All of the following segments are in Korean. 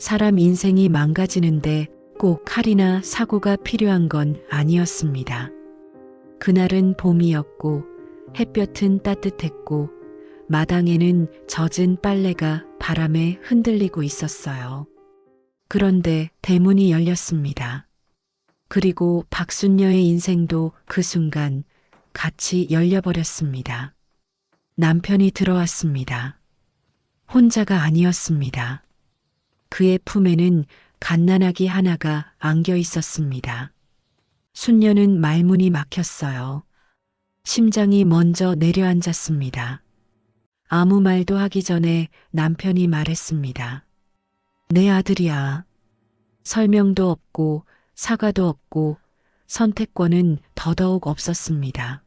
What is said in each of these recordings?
사람 인생이 망가지는데 꼭 칼이나 사고가 필요한 건 아니었습니다. 그날은 봄이었고 햇볕은 따뜻했고 마당에는 젖은 빨래가 바람에 흔들리고 있었어요. 그런데 대문이 열렸습니다. 그리고 박순녀의 인생도 그 순간 같이 열려버렸습니다. 남편이 들어왔습니다. 혼자가 아니었습니다. 그의 품에는 갓난아기 하나가 안겨 있었습니다. 순녀는 말문이 막혔어요. 심장이 먼저 내려앉았습니다. 아무 말도 하기 전에 남편이 말했습니다. 내 아들이야. 설명도 없고 사과도 없고 선택권은 더더욱 없었습니다.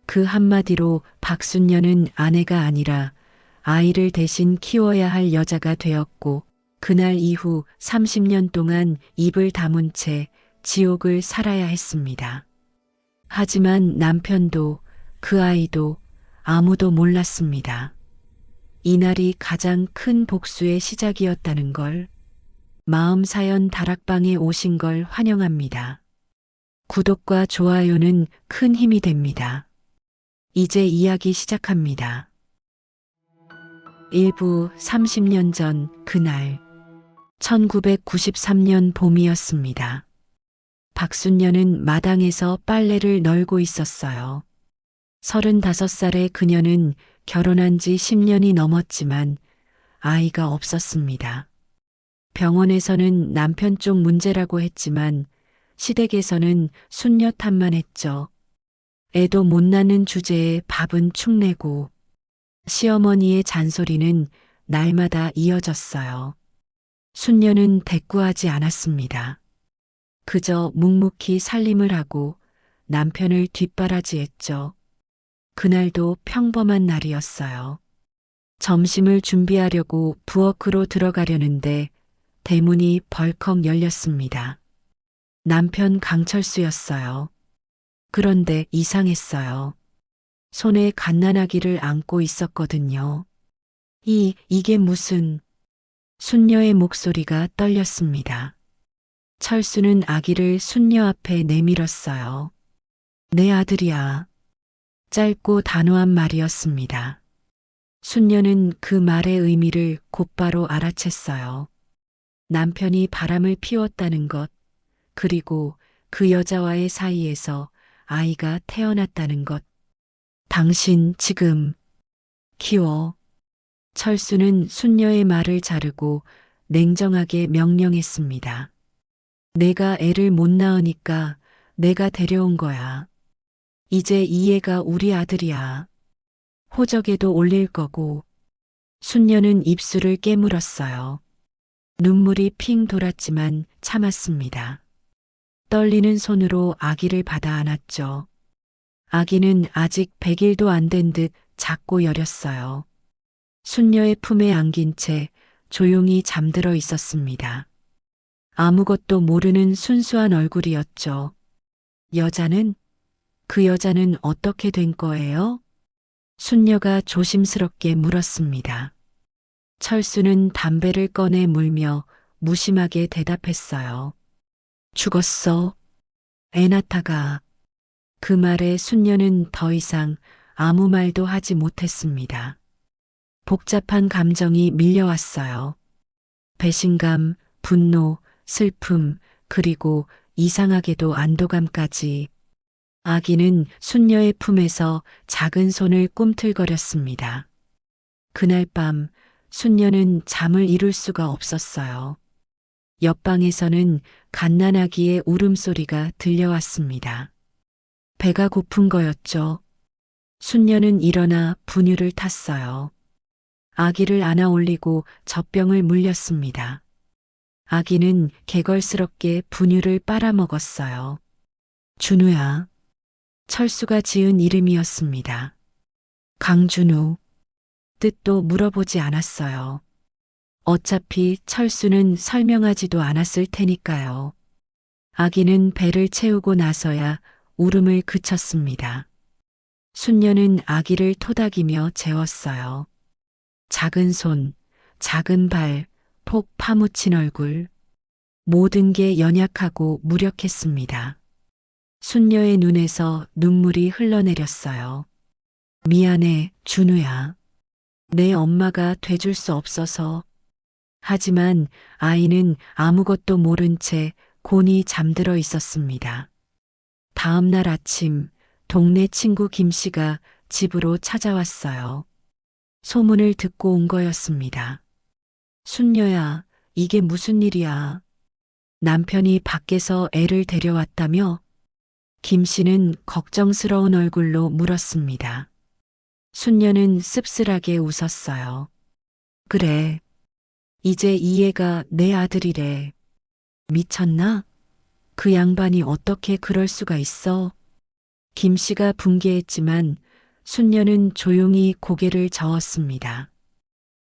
그 한마디로 박순녀는 아내가 아니라 아이를 대신 키워야 할 여자가 되었고 그날 이후 30년 동안 입을 다문 채 지옥을 살아야 했습니다. 하지만 남편도 그 아이도 아무도 몰랐습니다. 이날이 가장 큰 복수의 시작이었다는 걸. 마음사연 다락방에 오신 걸 환영합니다. 구독과 좋아요는 큰 힘이 됩니다. 이제 이야기 시작합니다. 일부 30년 전 그날 1993년 봄이었습니다. 박순녀는 마당에서 빨래를 널고 있었어요. 35살의 그녀는 결혼한 지 10년이 넘었지만 아이가 없었습니다. 병원에서는 남편 쪽 문제라고 했지만 시댁에서는 순녀 탓만 했죠. 애도 못 낳는 주제에 밥은 축내고 시어머니의 잔소리는 날마다 이어졌어요. 순녀는 대꾸하지 않았습니다. 그저 묵묵히 살림을 하고 남편을 뒷바라지했죠. 그날도 평범한 날이었어요. 점심을 준비하려고 부엌으로 들어가려는데 대문이 벌컥 열렸습니다. 남편 강철수였어요. 그런데 이상했어요. 손에 갓난아기를 안고 있었거든요. 이게 무슨... 순녀의 목소리가 떨렸습니다. 철수는 아기를 순녀 앞에 내밀었어요. 내 아들이야. 짧고 단호한 말이었습니다. 순녀는 그 말의 의미를 곧바로 알아챘어요. 남편이 바람을 피웠다는 것, 그리고 그 여자와의 사이에서 아이가 태어났다는 것. 당신 지금 키워. 철수는 순녀의 말을 자르고 냉정하게 명령했습니다. 내가 애를 못 낳으니까 내가 데려온 거야. 이제 이 애가 우리 아들이야. 호적에도 올릴 거고. 순녀는 입술을 깨물었어요. 눈물이 핑 돌았지만 참았습니다. 떨리는 손으로 아기를 받아 안았죠. 아기는 아직 100일도 안 된 듯 작고 여렸어요. 순녀의 품에 안긴 채 조용히 잠들어 있었습니다. 아무것도 모르는 순수한 얼굴이었죠. 그 여자는 어떻게 된 거예요? 순녀가 조심스럽게 물었습니다. 철수는 담배를 꺼내 물며 무심하게 대답했어요. 죽었어. 애 낳다가. 그 말에 순녀는 더 이상 아무 말도 하지 못했습니다. 복잡한 감정이 밀려왔어요. 배신감, 분노, 슬픔, 그리고 이상하게도 안도감까지. 아기는 순녀의 품에서 작은 손을 꿈틀거렸습니다. 그날 밤 순녀는 잠을 이룰 수가 없었어요. 옆방에서는 갓난아기의 울음소리가 들려왔습니다. 배가 고픈 거였죠. 순녀는 일어나 분유를 탔어요. 아기를 안아 올리고 젖병을 물렸습니다. 아기는 개걸스럽게 분유를 빨아먹었어요. 준우야. 철수가 지은 이름이었습니다. 강준우. 뜻도 물어보지 않았어요. 어차피 철수는 설명하지도 않았을 테니까요. 아기는 배를 채우고 나서야 울음을 그쳤습니다. 순녀는 아기를 토닥이며 재웠어요. 작은 손, 작은 발, 폭 파묻힌 얼굴. 모든 게 연약하고 무력했습니다. 순녀의 눈에서 눈물이 흘러내렸어요. 미안해, 준우야. 내 엄마가 돼줄 수 없어서. 하지만 아이는 아무것도 모른 채 곤히 잠들어 있었습니다. 다음 날 아침, 동네 친구 김 씨가 집으로 찾아왔어요. 소문을 듣고 온 거였습니다. 순녀야, 이게 무슨 일이야? 남편이 밖에서 애를 데려왔다며? 김 씨는 걱정스러운 얼굴로 물었습니다. 순녀는 씁쓸하게 웃었어요. 그래. 이제 이 애가 내 아들이래. 미쳤나? 그 양반이 어떻게 그럴 수가 있어? 김 씨가 분개했지만 순녀는 조용히 고개를 저었습니다.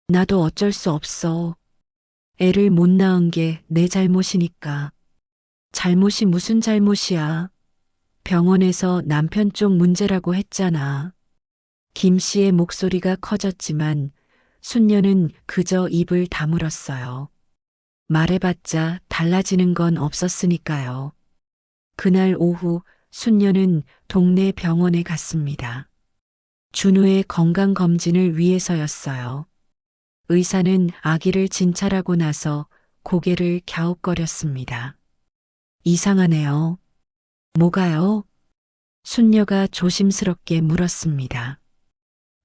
나도 어쩔 수 없어. 애를 못 낳은 게 내 잘못이니까. 잘못이 무슨 잘못이야? 병원에서 남편 쪽 문제라고 했잖아. 김 씨의 목소리가 커졌지만 순녀는 그저 입을 다물었어요. 말해봤자 달라지는 건 없었으니까요. 그날 오후 순녀는 동네 병원에 갔습니다. 준우의 건강검진을 위해서였어요. 의사는 아기를 진찰하고 나서 고개를 갸웃거렸습니다. 이상하네요. 뭐가요? 순녀가 조심스럽게 물었습니다.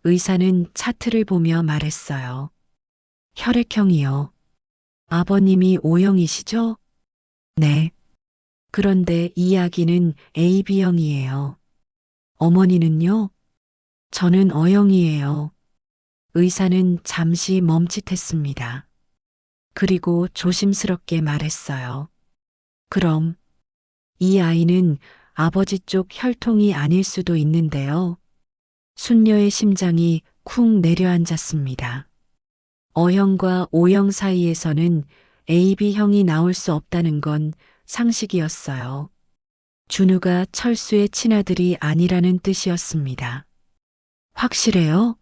의사는 차트를 보며 말했어요. 혈액형이요. 아버님이 O형이시죠? 네. 그런데 이 아기는 AB형이에요. 어머니는요? 저는 O형이에요. 의사는 잠시 멈칫했습니다. 그리고 조심스럽게 말했어요. 그럼 이 아이는 아버지 쪽 혈통이 아닐 수도 있는데요. 순녀의 심장이 쿵 내려앉았습니다. O형과 O형 사이에서는 AB형이 나올 수 없다는 건 상식이었어요. 준우가 철수의 친아들이 아니라는 뜻이었습니다. 확실해요?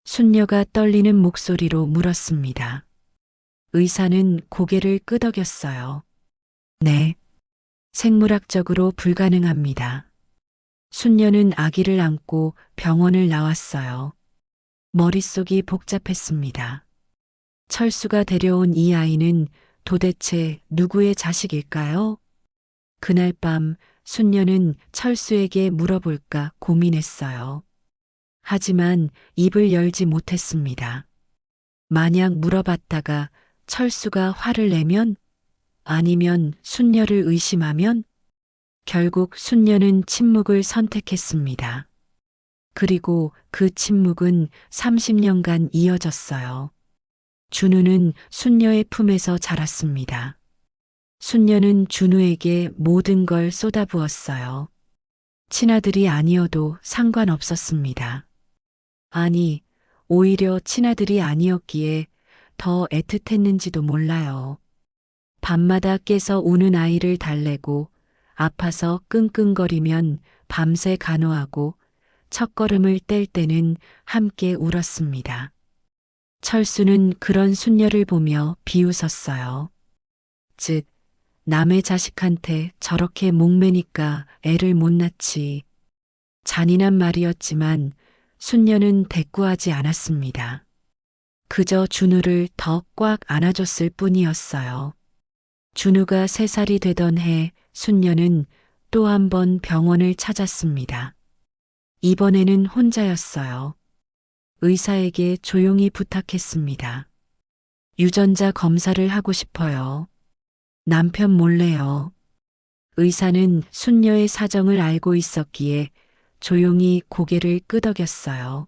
순녀가 떨리는 목소리로 물었습니다. 의사는 고개를 끄덕였어요. 네. 생물학적으로 불가능합니다. 순녀는 아기를 안고 병원을 나왔어요. 머릿속이 복잡했습니다. 철수가 데려온 이 아이는 도대체 누구의 자식일까요? 그날 밤 순녀는 철수에게 물어볼까 고민했어요. 하지만 입을 열지 못했습니다. 만약 물어봤다가 철수가 화를 내면, 아니면 순녀를 의심하면, 결국 순녀는 침묵을 선택했습니다. 그리고 그 침묵은 30년간 이어졌어요. 준우는 순녀의 품에서 자랐습니다. 순녀는 준우에게 모든 걸 쏟아부었어요. 친아들이 아니어도 상관없었습니다. 아니, 오히려 친아들이 아니었기에 더 애틋했는지도 몰라요. 밤마다 깨서 우는 아이를 달래고 아파서 끙끙거리면 밤새 간호하고 첫걸음을 뗄 때는 함께 울었습니다. 철수는 그런 순녀를 보며 비웃었어요. 즉, 남의 자식한테 저렇게 목매니까 애를 못 낳지. 잔인한 말이었지만 순녀는 대꾸하지 않았습니다. 그저 준우를 더 꽉 안아줬을 뿐이었어요. 준우가 3살이 되던 해 순녀는 또 한 번 병원을 찾았습니다. 이번에는 혼자였어요. 의사에게 조용히 부탁했습니다. 유전자 검사를 하고 싶어요. 남편 몰래요. 의사는 순녀의 사정을 알고 있었기에 조용히 고개를 끄덕였어요.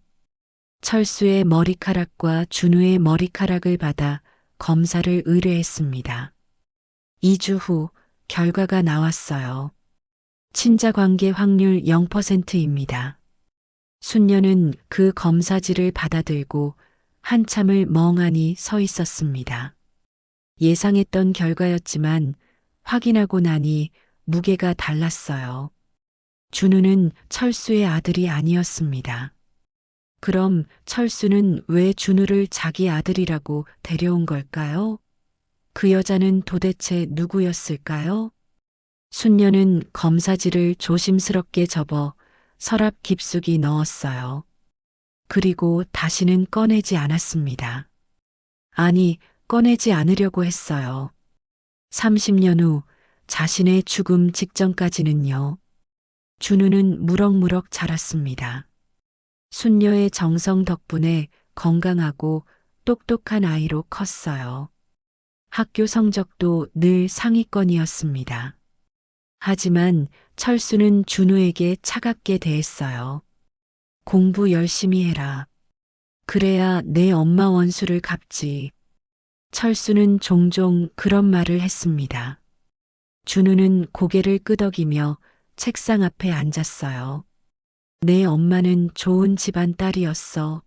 철수의 머리카락과 준우의 머리카락을 받아 검사를 의뢰했습니다. 2주 후 결과가 나왔어요. 친자 관계 확률 0%입니다. 순녀는 그 검사지를 받아들고 한참을 멍하니 서 있었습니다. 예상했던 결과였지만 확인하고 나니 무게가 달랐어요. 준우는 철수의 아들이 아니었습니다. 그럼 철수는 왜 준우를 자기 아들이라고 데려온 걸까요? 그 여자는 도대체 누구였을까요? 순녀는 검사지를 조심스럽게 접어 서랍 깊숙이 넣었어요. 그리고 다시는 꺼내지 않았습니다. 아니, 꺼내지 않으려고 했어요. 30년 후 자신의 죽음 직전까지는요. 준우는 무럭무럭 자랐습니다. 순녀의 정성 덕분에 건강하고 똑똑한 아이로 컸어요. 학교 성적도 늘 상위권이었습니다. 하지만 철수는 준우에게 차갑게 대했어요. 공부 열심히 해라. 그래야 내 엄마 원수를 갚지. 철수는 종종 그런 말을 했습니다. 준우는 고개를 끄덕이며 책상 앞에 앉았어요. 내 엄마는 좋은 집안 딸이었어.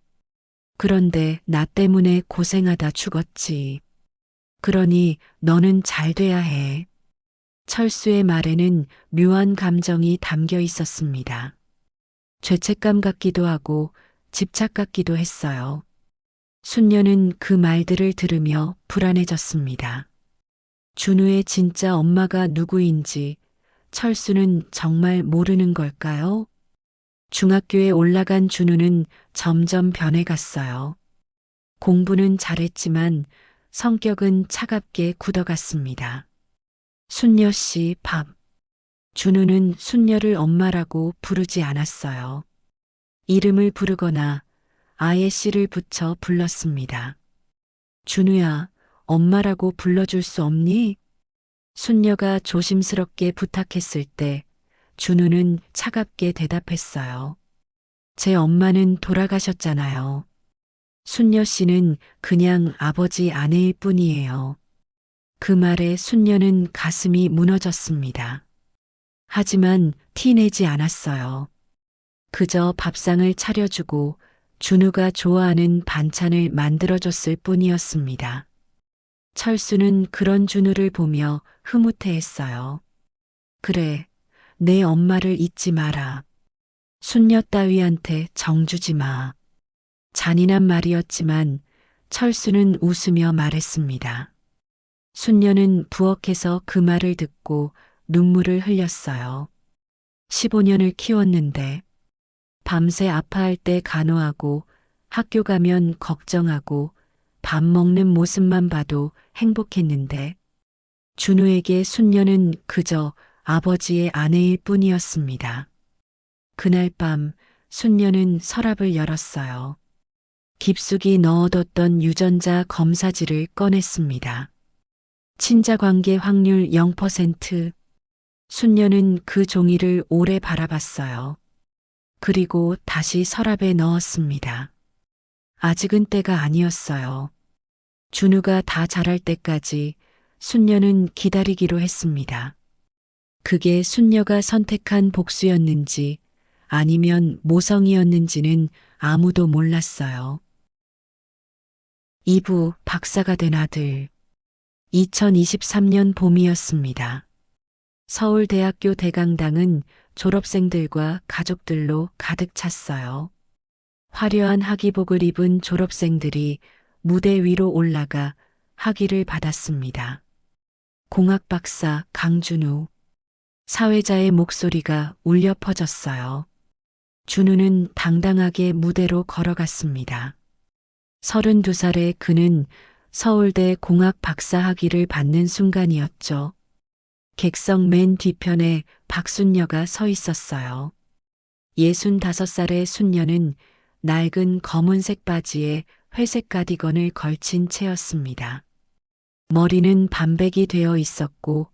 그런데 나 때문에 고생하다 죽었지. 그러니 너는 잘 돼야 해. 철수의 말에는 묘한 감정이 담겨 있었습니다. 죄책감 같기도 하고 집착 같기도 했어요. 순녀는 그 말들을 들으며 불안해졌습니다. 준우의 진짜 엄마가 누구인지 철수는 정말 모르는 걸까요? 중학교에 올라간 준우는 점점 변해갔어요. 공부는 잘했지만 성격은 차갑게 굳어갔습니다. 순녀 씨 밥. 준우는 순녀를 엄마라고 부르지 않았어요. 이름을 부르거나 아예 씨를 붙여 불렀습니다. 준우야, 엄마라고 불러줄 수 없니? 순녀가 조심스럽게 부탁했을 때 준우는 차갑게 대답했어요. 제 엄마는 돌아가셨잖아요. 순녀 씨는 그냥 아버지 아내일 뿐이에요. 그 말에 순녀는 가슴이 무너졌습니다. 하지만 티내지 않았어요. 그저 밥상을 차려주고 준우가 좋아하는 반찬을 만들어줬을 뿐이었습니다. 철수는 그런 준우를 보며 흐뭇해했어요. 그래, 내 엄마를 잊지 마라. 순녀 따위한테 정주지 마. 잔인한 말이었지만 철수는 웃으며 말했습니다. 순녀는 부엌에서 그 말을 듣고 눈물을 흘렸어요. 15년을 키웠는데 밤새 아파할 때 간호하고 학교 가면 걱정하고 밥 먹는 모습만 봐도 행복했는데 준우에게 순녀는 그저 아버지의 아내일 뿐이었습니다. 그날 밤 순녀는 서랍을 열었어요. 깊숙이 넣어뒀던 유전자 검사지를 꺼냈습니다. 친자관계 확률 0%. 순녀는 그 종이를 오래 바라봤어요. 그리고 다시 서랍에 넣었습니다. 아직은 때가 아니었어요. 준우가 다 자랄 때까지 순녀는 기다리기로 했습니다. 그게 순녀가 선택한 복수였는지 아니면 모성이었는지는 아무도 몰랐어요. 2부 박사가 된 아들. 2023년 봄이었습니다. 서울대학교 대강당은 졸업생들과 가족들로 가득 찼어요. 화려한 학위복을 입은 졸업생들이 무대 위로 올라가 학위를 받았습니다. 공학 박사 강준우. 사회자의 목소리가 울려 퍼졌어요. 준우는 당당하게 무대로 걸어갔습니다. 32살의 그는 서울대 공학 박사 학위를 받는 순간이었죠. 객석 맨 뒤편에 박순녀가 서 있었어요. 65살의 순녀는 낡은 검은색 바지에 회색 가디건을 걸친 채였습니다. 머리는 반백이 되어 있었고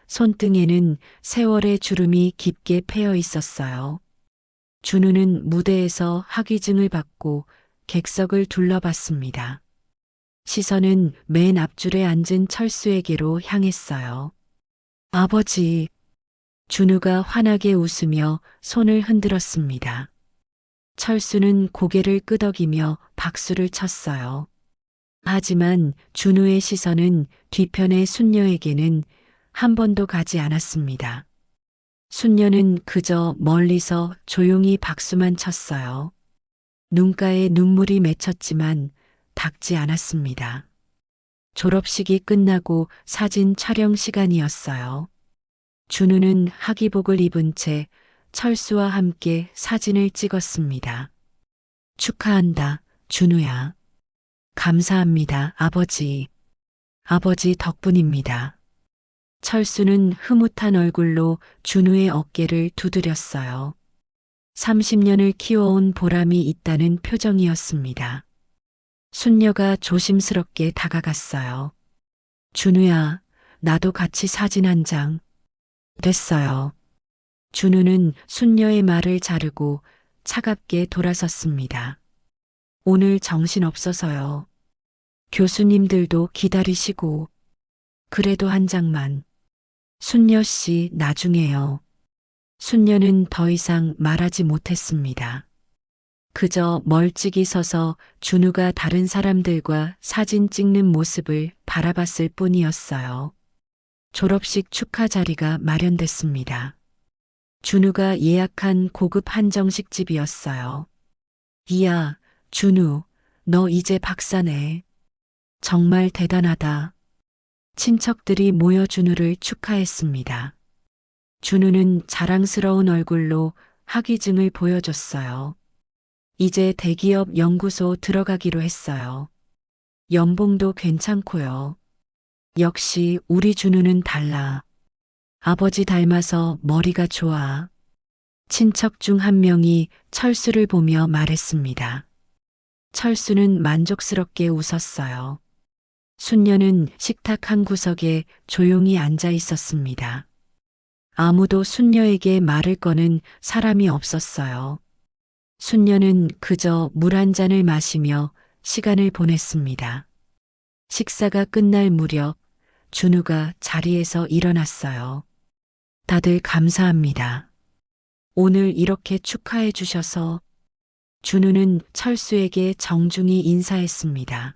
손등에는 세월의 주름이 깊게 패여 있었어요. 준우는 무대에서 학위증을 받고 객석을 둘러봤습니다. 시선은 맨 앞줄에 앉은 철수에게로 향했어요. 아버지. 준우가 환하게 웃으며 손을 흔들었습니다. 철수는 고개를 끄덕이며 박수를 쳤어요. 하지만 준우의 시선은 뒤편의 순녀에게는 한 번도 가지 않았습니다. 순녀는 그저 멀리서 조용히 박수만 쳤어요. 눈가에 눈물이 맺혔지만 닦지 않았습니다. 졸업식이 끝나고 사진 촬영 시간이었어요. 준우는 학위복을 입은 채 철수와 함께 사진을 찍었습니다. 축하한다, 준우야. 감사합니다, 아버지. 아버지 덕분입니다. 철수는 흐뭇한 얼굴로 준우의 어깨를 두드렸어요. 30년을 키워온 보람이 있다는 표정이었습니다. 순녀가 조심스럽게 다가갔어요. 준우야, 나도 같이 사진 한 장. 됐어요. 준우는 순녀의 말을 자르고 차갑게 돌아섰습니다. 오늘 정신없어서요. 교수님들도 기다리시고. 그래도 한 장만. 순녀 씨, 나중에요. 순녀는 더 이상 말하지 못했습니다. 그저 멀찍이 서서 준우가 다른 사람들과 사진 찍는 모습을 바라봤을 뿐이었어요. 졸업식 축하 자리가 마련됐습니다. 준우가 예약한 고급 한정식 집이었어요. 이야, 준우, 너 이제 박사네. 정말 대단하다. 친척들이 모여 준우를 축하했습니다. 준우는 자랑스러운 얼굴로 학위증을 보여줬어요. 이제 대기업 연구소 들어가기로 했어요. 연봉도 괜찮고요. 역시 우리 준우는 달라. 아버지 닮아서 머리가 좋아. 친척 중 한 명이 철수를 보며 말했습니다. 철수는 만족스럽게 웃었어요. 순녀는 식탁 한 구석에 조용히 앉아 있었습니다. 아무도 순녀에게 말을 거는 사람이 없었어요. 순녀는 그저 물 한 잔을 마시며 시간을 보냈습니다. 식사가 끝날 무렵 준우가 자리에서 일어났어요. 다들 감사합니다. 오늘 이렇게 축하해 주셔서. 준우는 철수에게 정중히 인사했습니다.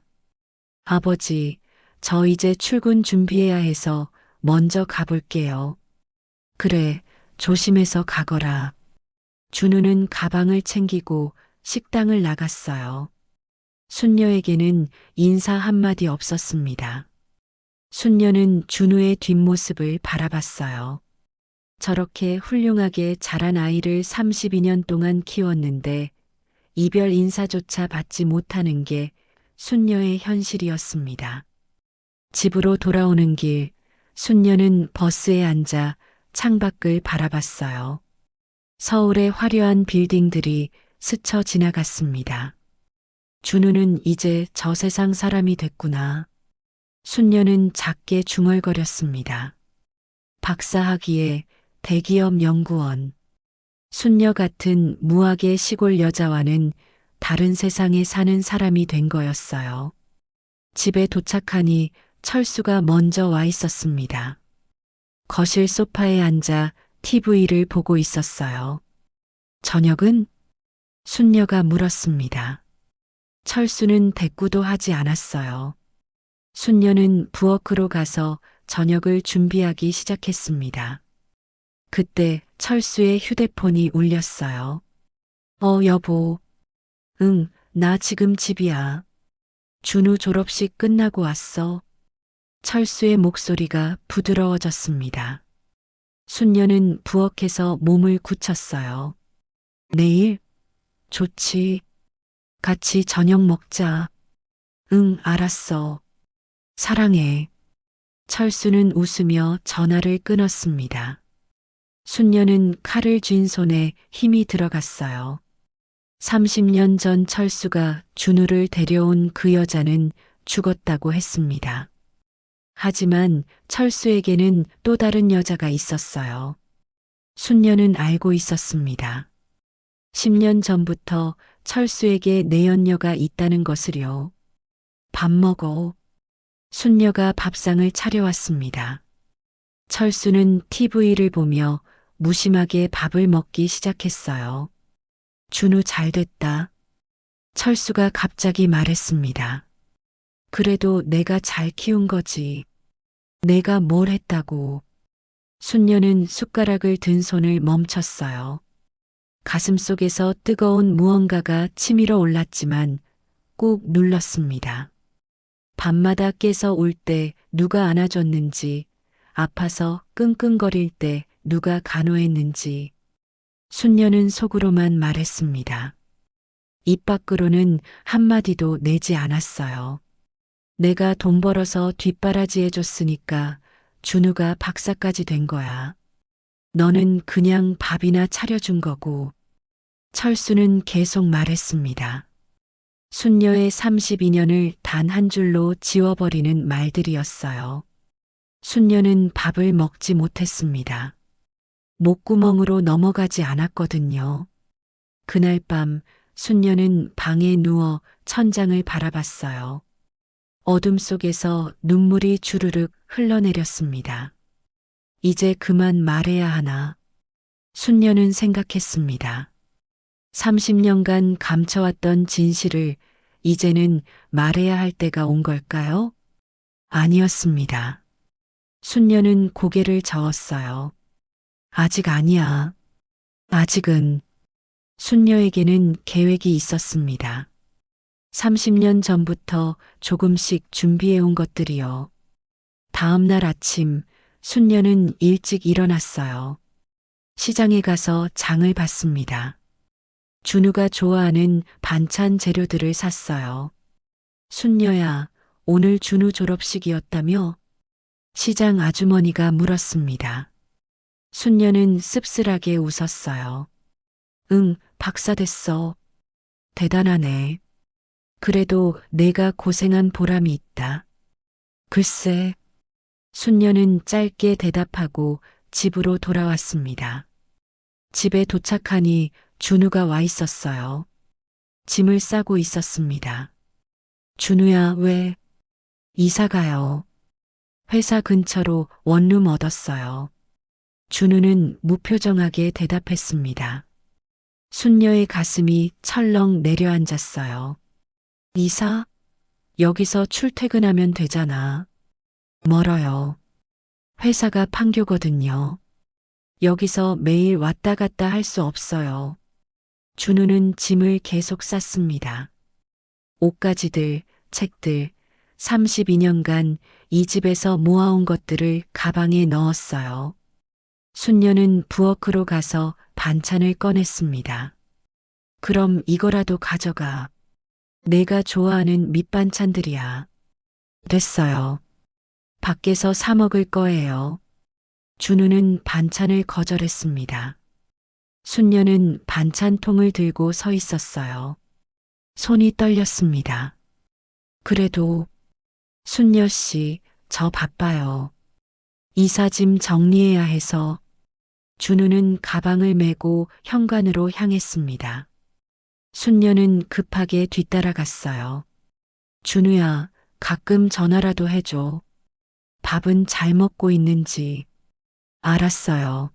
아버지, 저 이제 출근 준비해야 해서 먼저 가볼게요. 그래, 조심해서 가거라. 준우는 가방을 챙기고 식당을 나갔어요. 순녀에게는 인사 한마디 없었습니다. 순녀는 준우의 뒷모습을 바라봤어요. 저렇게 훌륭하게 자란 아이를 32년 동안 키웠는데 이별 인사조차 받지 못하는 게 순녀의 현실이었습니다. 집으로 돌아오는 길, 순녀는 버스에 앉아 창밖을 바라봤어요. 서울의 화려한 빌딩들이 스쳐 지나갔습니다. 준우는 이제 저 세상 사람이 됐구나. 순녀는 작게 중얼거렸습니다. 박사학위에 대기업 연구원. 순녀 같은 무학의 시골 여자와는 다른 세상에 사는 사람이 된 거였어요. 집에 도착하니 철수가 먼저 와 있었습니다. 거실 소파에 앉아 TV를 보고 있었어요. 저녁은? 순녀가 물었습니다. 철수는 대꾸도 하지 않았어요. 순녀는 부엌으로 가서 저녁을 준비하기 시작했습니다. 그때 철수의 휴대폰이 울렸어요. 여보. 응, 나 지금 집이야. 준우 졸업식 끝나고 왔어. 철수의 목소리가 부드러워졌습니다. 순녀는 부엌에서 몸을 굳혔어요. 내일? 좋지. 같이 저녁 먹자. 응, 알았어. 사랑해. 철수는 웃으며 전화를 끊었습니다. 순녀는 칼을 쥔 손에 힘이 들어갔어요. 30년 전 철수가 준우를 데려온 그 여자는 죽었다고 했습니다. 하지만 철수에게는 또 다른 여자가 있었어요. 순녀는 알고 있었습니다. 10년 전부터 철수에게 내연녀가 있다는 것을요. 밥 먹어. 순녀가 밥상을 차려왔습니다. 철수는 TV를 보며 무심하게 밥을 먹기 시작했어요. 준우 잘됐다. 철수가 갑자기 말했습니다. 그래도 내가 잘 키운 거지. 내가 뭘 했다고. 순녀는 숟가락을 든 손을 멈췄어요. 가슴속에서 뜨거운 무언가가 치밀어 올랐지만 꾹 눌렀습니다. 밤마다 깨서 올 때 누가 안아줬는지, 아파서 끙끙거릴 때 누가 간호했는지, 순녀는 속으로만 말했습니다. 입 밖으로는 한마디도 내지 않았어요. 내가 돈 벌어서 뒷바라지 해줬으니까 준우가 박사까지 된 거야. 너는 그냥 밥이나 차려준 거고. 철수는 계속 말했습니다. 순녀의 32년을 단 한 줄로 지워버리는 말들이었어요. 순녀는 밥을 먹지 못했습니다. 목구멍으로 넘어가지 않았거든요. 그날 밤 순녀는 방에 누워 천장을 바라봤어요. 어둠 속에서 눈물이 주르륵 흘러내렸습니다. 이제 그만 말해야 하나. 순녀는 생각했습니다. 30년간 감춰왔던 진실을 이제는 말해야 할 때가 온 걸까요? 아니었습니다. 순녀는 고개를 저었어요. 아직 아니야. 아직은. 순녀에게는 계획이 있었습니다. 30년 전부터 조금씩 준비해온 것들이요. 다음 날 아침 순녀는 일찍 일어났어요. 시장에 가서 장을 봤습니다. 준우가 좋아하는 반찬 재료들을 샀어요. 순녀야, 오늘 준우 졸업식이었다며? 시장 아주머니가 물었습니다. 순녀는 씁쓸하게 웃었어요. 응, 박사 됐어. 대단하네. 그래도 내가 고생한 보람이 있다. 글쎄. 순녀는 짧게 대답하고 집으로 돌아왔습니다. 집에 도착하니 준우가 와 있었어요. 짐을 싸고 있었습니다. 준우야, 왜? 이사 가요. 회사 근처로 원룸 얻었어요. 준우는 무표정하게 대답했습니다. 순녀의 가슴이 철렁 내려앉았어요. 이사? 여기서 출퇴근하면 되잖아. 멀어요. 회사가 판교거든요. 여기서 매일 왔다 갔다 할 수 없어요. 준우는 짐을 계속 쌌습니다. 옷가지들, 책들, 32년간 이 집에서 모아온 것들을 가방에 넣었어요. 순녀는 부엌으로 가서 반찬을 꺼냈습니다. 그럼 이거라도 가져가. 내가 좋아하는 밑반찬들이야. 됐어요. 밖에서 사 먹을 거예요. 준우는 반찬을 거절했습니다. 순녀는 반찬통을 들고 서 있었어요. 손이 떨렸습니다. 그래도 순녀 씨, 저 바빠요. 이사짐 정리해야 해서. 준우는 가방을 메고 현관으로 향했습니다. 순녀는 급하게 뒤따라갔어요. 준우야, 가끔 전화라도 해줘. 밥은 잘 먹고 있는지. 알았어요.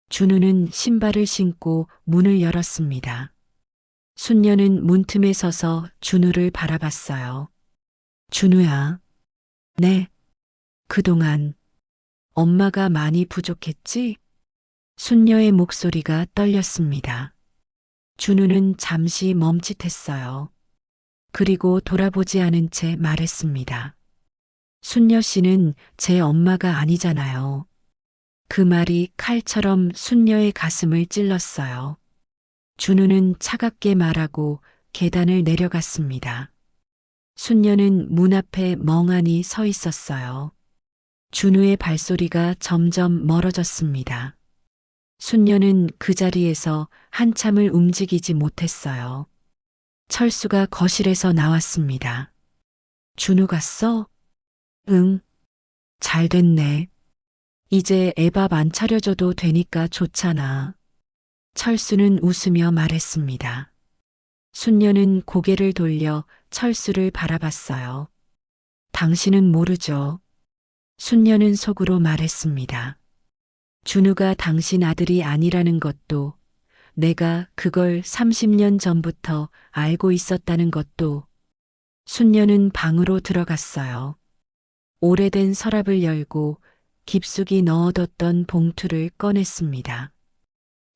준우는 신발을 신고 문을 열었습니다. 순녀는 문틈에 서서 준우를 바라봤어요. 준우야. 네. 그동안 엄마가 많이 부족했지? 순녀의 목소리가 떨렸습니다. 준우는 잠시 멈칫했어요. 그리고 돌아보지 않은 채 말했습니다. 순녀 씨는 제 엄마가 아니잖아요. 그 말이 칼처럼 순녀의 가슴을 찔렀어요. 준우는 차갑게 말하고 계단을 내려갔습니다. 순녀는 문 앞에 멍하니 서 있었어요. 준우의 발소리가 점점 멀어졌습니다. 순녀는 그 자리에서 한참을 움직이지 못했어요. 철수가 거실에서 나왔습니다. 준우 갔어? 응. 잘 됐네. 이제 애 밥 안 차려줘도 되니까 좋잖아. 철수는 웃으며 말했습니다. 순녀는 고개를 돌려 철수를 바라봤어요. 당신은 모르죠. 순녀는 속으로 말했습니다. 준우가 당신 아들이 아니라는 것도, 내가 그걸 30년 전부터 알고 있었다는 것도. 순녀는 방으로 들어갔어요. 오래된 서랍을 열고 깊숙이 넣어뒀던 봉투를 꺼냈습니다.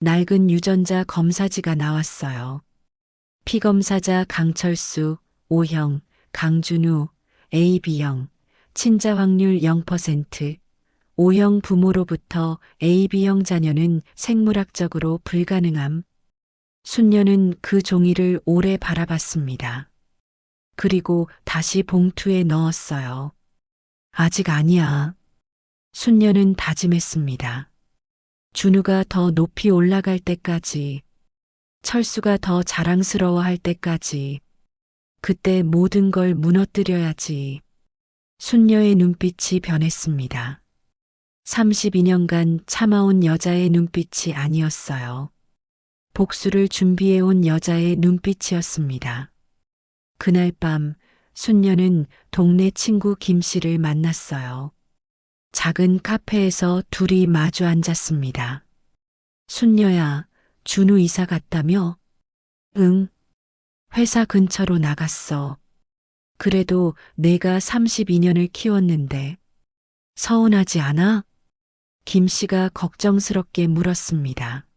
낡은 유전자 검사지가 나왔어요. 피검사자 강철수, O형, 강준우, AB형, 친자 확률 0%, O형 부모로부터 AB형 자녀는 생물학적으로 불가능함. 순녀는 그 종이를 오래 바라봤습니다. 그리고 다시 봉투에 넣었어요. 아직 아니야. 순녀는 다짐했습니다. 준우가 더 높이 올라갈 때까지, 철수가 더 자랑스러워할 때까지, 그때 모든 걸 무너뜨려야지. 순녀의 눈빛이 변했습니다. 32년간 참아온 여자의 눈빛이 아니었어요. 복수를 준비해온 여자의 눈빛이었습니다. 그날 밤 순녀는 동네 친구 김 씨를 만났어요. 작은 카페에서 둘이 마주 앉았습니다. 순녀야, 준우 이사 갔다며? 응. 회사 근처로 나갔어. 그래도 내가 32년을 키웠는데 서운하지 않아? 김 씨가 걱정스럽게 물었습니다.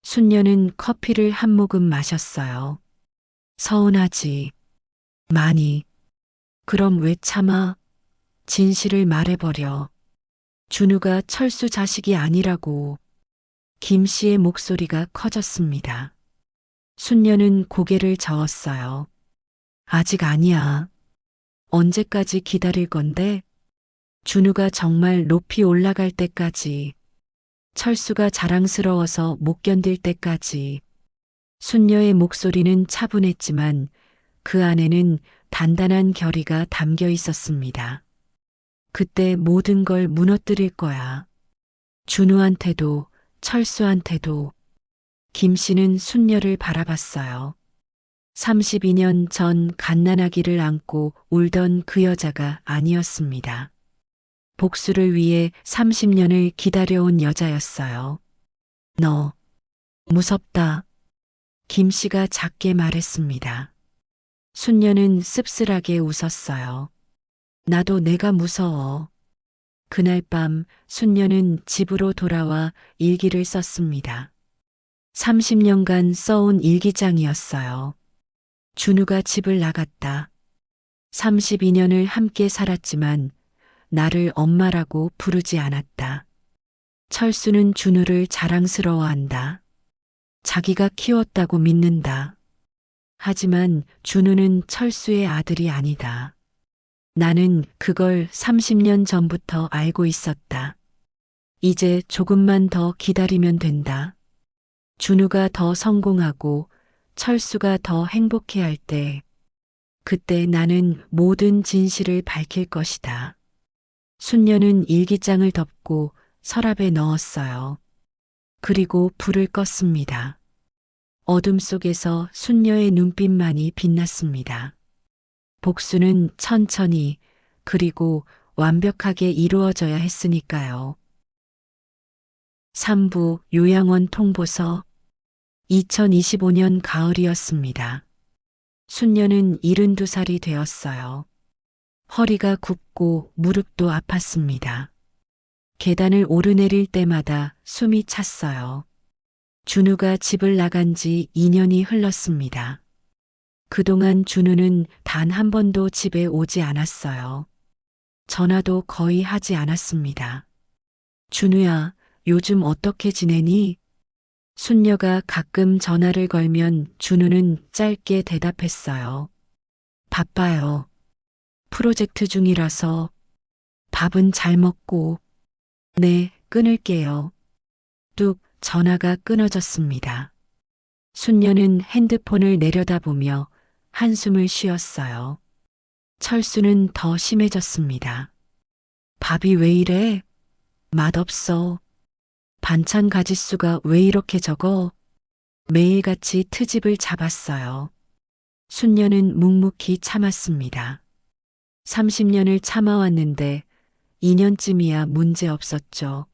순녀는 커피를 한 모금 마셨어요. 서운하지. 많이. 그럼 왜 참아? 진실을 말해버려. 준우가 철수 자식이 아니라고. 김 씨의 목소리가 커졌습니다. 순녀는 고개를 저었어요. 아직 아니야. 언제까지 기다릴 건데? 준우가 정말 높이 올라갈 때까지. 철수가 자랑스러워서 못 견딜 때까지. 순녀의 목소리는 차분했지만 그 안에는 단단한 결의가 담겨 있었습니다. 그때 모든 걸 무너뜨릴 거야. 준우한테도 철수한테도. 김 씨는 순녀를 바라봤어요. 32년 전 갓난아기를 안고 울던 그 여자가 아니었습니다. 복수를 위해 30년을 기다려온 여자였어요. 너, 무섭다. 김 씨가 작게 말했습니다. 순녀는 씁쓸하게 웃었어요. 나도 내가 무서워. 그날 밤 순녀는 집으로 돌아와 일기를 썼습니다. 30년간 써온 일기장이었어요. 준우가 집을 나갔다. 32년을 함께 살았지만 나를 엄마라고 부르지 않았다. 철수는 준우를 자랑스러워한다. 자기가 키웠다고 믿는다. 하지만 준우는 철수의 아들이 아니다. 나는 그걸 30년 전부터 알고 있었다. 이제 조금만 더 기다리면 된다. 준우가 더 성공하고 철수가 더 행복해할 때, 그때 나는 모든 진실을 밝힐 것이다. 순녀는 일기장을 덮고 서랍에 넣었어요. 그리고 불을 껐습니다. 어둠 속에서 순녀의 눈빛만이 빛났습니다. 복수는 천천히 그리고 완벽하게 이루어져야 했으니까요. 3부 요양원 통보서 2025년 가을이었습니다. 순녀는 72살이 되었어요. 허리가 굽고 무릎도 아팠습니다. 계단을 오르내릴 때마다 숨이 찼어요. 준우가 집을 나간 지 2년이 흘렀습니다. 그동안 준우는 단 한 번도 집에 오지 않았어요. 전화도 거의 하지 않았습니다. 준우야, 요즘 어떻게 지내니? 순녀가 가끔 전화를 걸면 준우는 짧게 대답했어요. 바빠요. 프로젝트 중이라서. 밥은 잘 먹고. 네, 끊을게요. 뚝 전화가 끊어졌습니다. 순녀는 핸드폰을 내려다보며 한숨을 쉬었어요. 철수는 더 심해졌습니다. 밥이 왜 이래? 맛없어. 반찬 가짓수가 왜 이렇게 적어? 매일같이 트집을 잡았어요. 순녀는 묵묵히 참았습니다. 30년을 참아왔는데 2년쯤이야 문제 없었죠.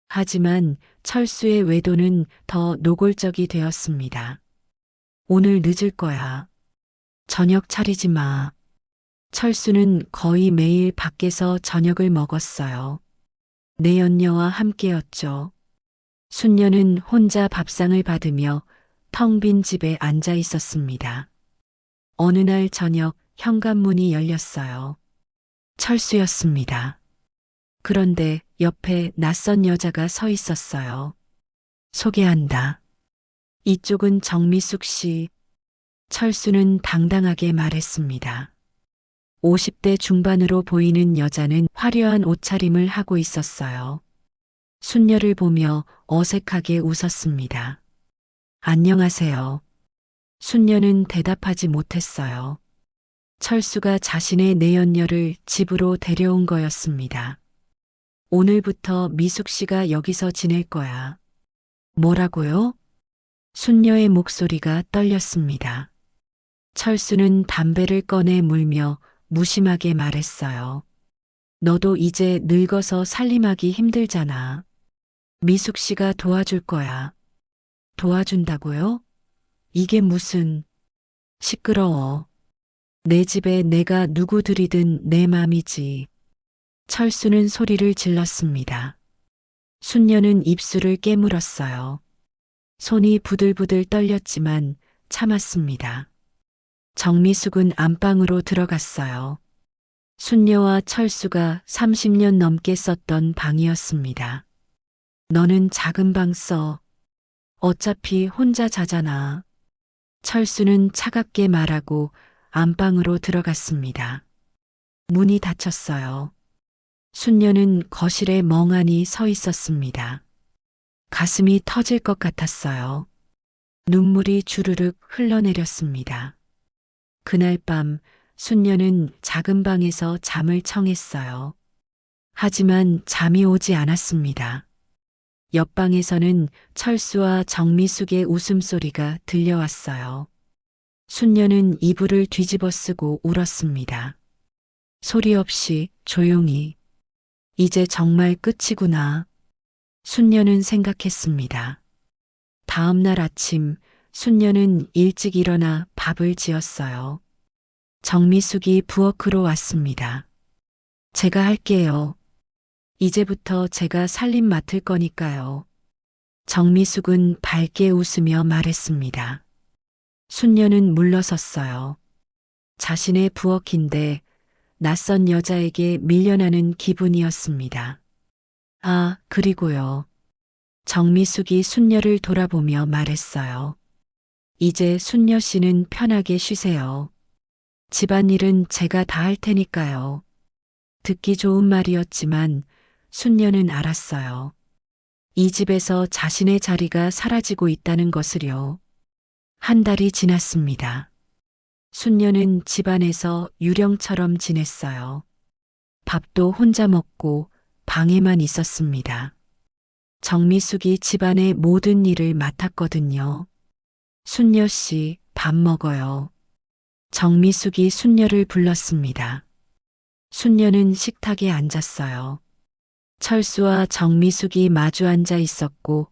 하지만 철수의 외도는 더 노골적이 되었습니다. 오늘 늦을 거야. 저녁 차리지 마. 철수는 거의 매일 밖에서 저녁을 먹었어요. 내연녀와 함께였죠. 순녀는 혼자 밥상을 받으며 텅 빈 집에 앉아 있었습니다. 어느 날 저녁 현관문이 열렸어요. 철수였습니다. 그런데 옆에 낯선 여자가 서 있었어요. 소개한다. 이쪽은 정미숙 씨. 철수는 당당하게 말했습니다. 50대 중반으로 보이는 여자는 화려한 옷차림을 하고 있었어요. 순녀를 보며 어색하게 웃었습니다. 안녕하세요. 순녀는 대답하지 못했어요. 철수가 자신의 내연녀를 집으로 데려온 거였습니다. 오늘부터 미숙 씨가 여기서 지낼 거야. 뭐라고요? 순녀의 목소리가 떨렸습니다. 철수는 담배를 꺼내 물며 무심하게 말했어요. 너도 이제 늙어서 살림하기 힘들잖아. 미숙 씨가 도와줄 거야. 도와준다고요? 이게 무슨... 시끄러워. 내 집에 내가 누구 들이든 내 맘이지. 철수는 소리를 질렀습니다. 순녀는 입술을 깨물었어요. 손이 부들부들 떨렸지만 참았습니다. 정미숙은 안방으로 들어갔어요. 순녀와 철수가 30년 넘게 썼던 방이었습니다. 너는 작은 방 써. 어차피 혼자 자잖아. 철수는 차갑게 말하고 안방으로 들어갔습니다. 문이 닫혔어요. 순녀는 거실에 멍하니 서 있었습니다. 가슴이 터질 것 같았어요. 눈물이 주르륵 흘러내렸습니다. 그날 밤 순녀는 작은 방에서 잠을 청했어요. 하지만 잠이 오지 않았습니다. 옆방에서는 철수와 정미숙의 웃음소리가 들려왔어요. 순녀는 이불을 뒤집어 쓰고 울었습니다. 소리 없이 조용히. 이제 정말 끝이구나. 순녀는 생각했습니다. 다음 날 아침 순녀는 일찍 일어나 밥을 지었어요. 정미숙이 부엌으로 왔습니다. 제가 할게요. 이제부터 제가 살림 맡을 거니까요. 정미숙은 밝게 웃으며 말했습니다. 순녀는 물러섰어요. 자신의 부엌인데 낯선 여자에게 밀려나는 기분이었습니다. 아, 그리고요. 정미숙이 순녀를 돌아보며 말했어요. 이제 순녀 씨는 편하게 쉬세요. 집안일은 제가 다 할 테니까요. 듣기 좋은 말이었지만 순녀는 알았어요. 이 집에서 자신의 자리가 사라지고 있다는 것을요. 한 달이 지났습니다. 순녀는 집안에서 유령처럼 지냈어요. 밥도 혼자 먹고 방에만 있었습니다. 정미숙이 집안의 모든 일을 맡았거든요. 순녀 씨, 밥 먹어요. 정미숙이 순녀를 불렀습니다. 순녀는 식탁에 앉았어요. 철수와 정미숙이 마주 앉아 있었고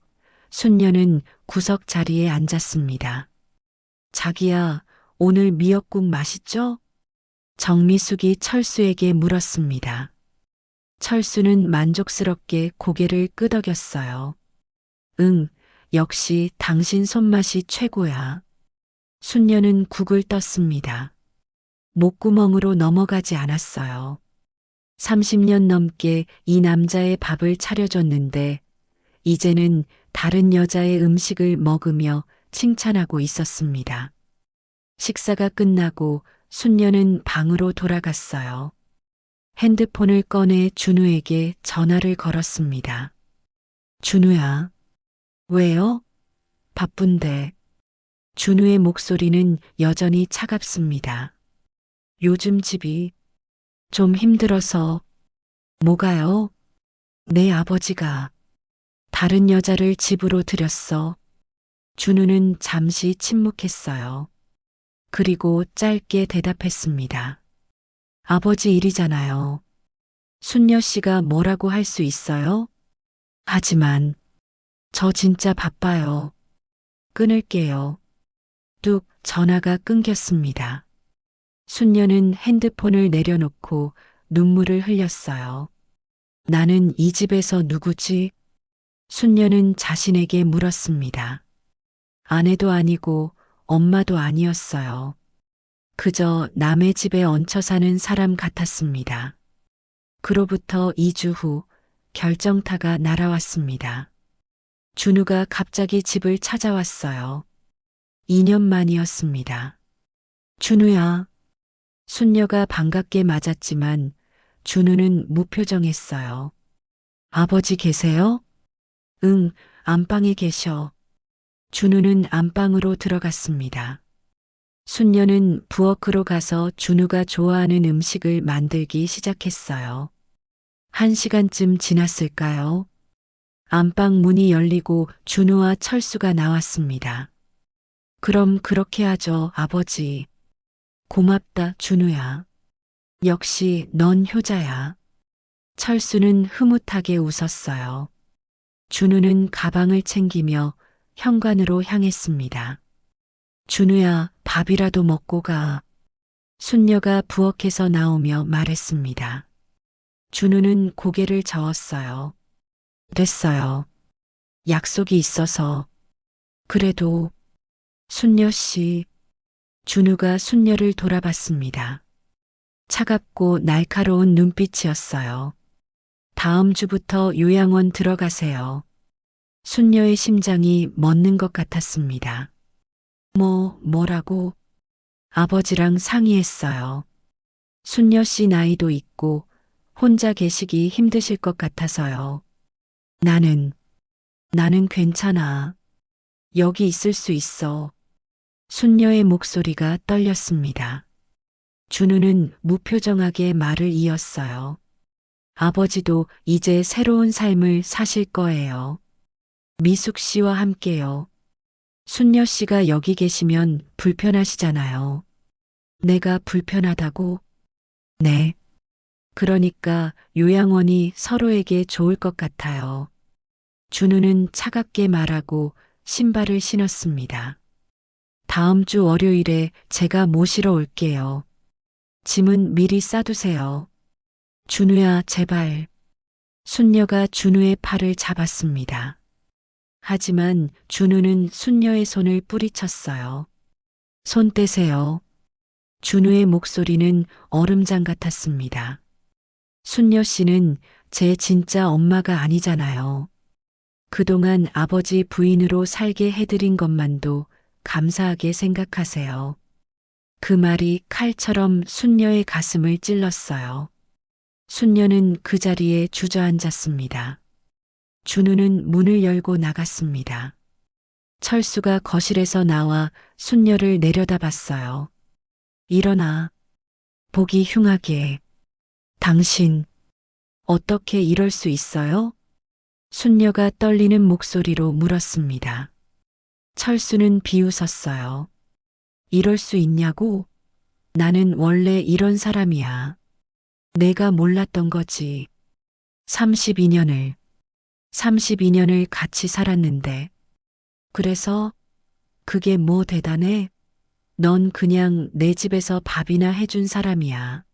순녀는 구석 자리에 앉았습니다. 자기야, 오늘 미역국 맛있죠? 정미숙이 철수에게 물었습니다. 철수는 만족스럽게 고개를 끄덕였어요. 응, 역시 당신 손맛이 최고야. 순녀는 국을 떴습니다. 목구멍으로 넘어가지 않았어요. 30년 넘게 이 남자의 밥을 차려줬는데 이제는 다른 여자의 음식을 먹으며 칭찬하고 있었습니다. 식사가 끝나고 순녀는 방으로 돌아갔어요. 핸드폰을 꺼내 준우에게 전화를 걸었습니다. 준우야. 왜요? 바쁜데. 준우의 목소리는 여전히 차갑습니다. 요즘 집이 좀 힘들어서. 뭐가요? 내 아버지가 다른 여자를 집으로 들였어. 준우는 잠시 침묵했어요. 그리고 짧게 대답했습니다. 아버지 일이잖아요. 순녀 씨가 뭐라고 할 수 있어요? 하지만 저 진짜 바빠요. 끊을게요. 뚝 전화가 끊겼습니다. 순녀는 핸드폰을 내려놓고 눈물을 흘렸어요. 나는 이 집에서 누구지? 순녀는 자신에게 물었습니다. 아내도 아니고 엄마도 아니었어요. 그저 남의 집에 얹혀 사는 사람 같았습니다. 그로부터 2주 후 결정타가 날아왔습니다. 준우가 갑자기 집을 찾아왔어요. 2년 만이었습니다. 준우야. 순녀가 반갑게 맞았지만 준우는 무표정했어요. 아버지 계세요? 응, 안방에 계셔. 준우는 안방으로 들어갔습니다. 순녀는 부엌으로 가서 준우가 좋아하는 음식을 만들기 시작했어요. 1시간쯤 지났을까요? 안방 문이 열리고 준우와 철수가 나왔습니다. 그럼 그렇게 하죠, 아버지. 고맙다, 준우야. 역시 넌 효자야. 철수는 흐뭇하게 웃었어요. 준우는 가방을 챙기며 현관으로 향했습니다. 준우야, 밥이라도 먹고 가. 순녀가 부엌에서 나오며 말했습니다. 준우는 고개를 저었어요. 됐어요. 약속이 있어서. 그래도 순녀 씨. 준우가 순녀를 돌아봤습니다. 차갑고 날카로운 눈빛이었어요. 다음 주부터 요양원 들어가세요. 순녀의 심장이 멎는 것 같았습니다. 뭐라고? 아버지랑 상의했어요. 순녀 씨 나이도 있고 혼자 계시기 힘드실 것 같아서요. 나는 괜찮아. 여기 있을 수 있어. 순녀의 목소리가 떨렸습니다. 준우는 무표정하게 말을 이었어요. 아버지도 이제 새로운 삶을 사실 거예요. 미숙 씨와 함께요. 순녀 씨가 여기 계시면 불편하시잖아요. 내가 불편하다고? 네. 그러니까 요양원이 서로에게 좋을 것 같아요. 준우는 차갑게 말하고 신발을 신었습니다. 다음 주 월요일에 제가 모시러 올게요. 짐은 미리 싸두세요. 준우야, 제발. 순녀가 준우의 팔을 잡았습니다. 하지만 준우는 순녀의 손을 뿌리쳤어요. 손 떼세요. 준우의 목소리는 얼음장 같았습니다. 순녀 씨는 제 진짜 엄마가 아니잖아요. 그동안 아버지 부인으로 살게 해드린 것만도 감사하게 생각하세요. 그 말이 칼처럼 순녀의 가슴을 찔렀어요. 순녀는 그 자리에 주저앉았습니다. 준우는 문을 열고 나갔습니다. 철수가 거실에서 나와 순녀를 내려다봤어요. 일어나. 보기 흉하게. 당신, 어떻게 이럴 수 있어요? 순녀가 떨리는 목소리로 물었습니다. 철수는 비웃었어요. 이럴 수 있냐고? 나는 원래 이런 사람이야. 내가 몰랐던 거지. 32년을 같이 살았는데. 그래서 그게 뭐 대단해? 넌 그냥 내 집에서 밥이나 해준 사람이야.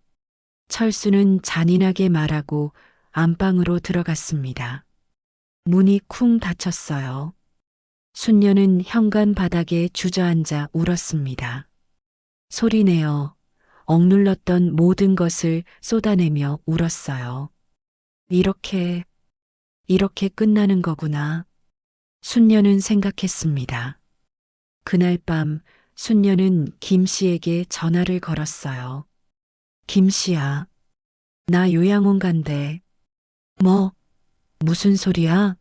철수는 잔인하게 말하고 안방으로 들어갔습니다. 문이 쿵 닫혔어요. 순녀는 현관 바닥에 주저앉아 울었습니다. 소리내어 억눌렀던 모든 것을 쏟아내며 울었어요. 이렇게 끝나는 거구나. 순녀는 생각했습니다. 그날 밤 순녀는 김 씨에게 전화를 걸었어요. 김 씨야, 나 요양원 간대. 무슨 소리야?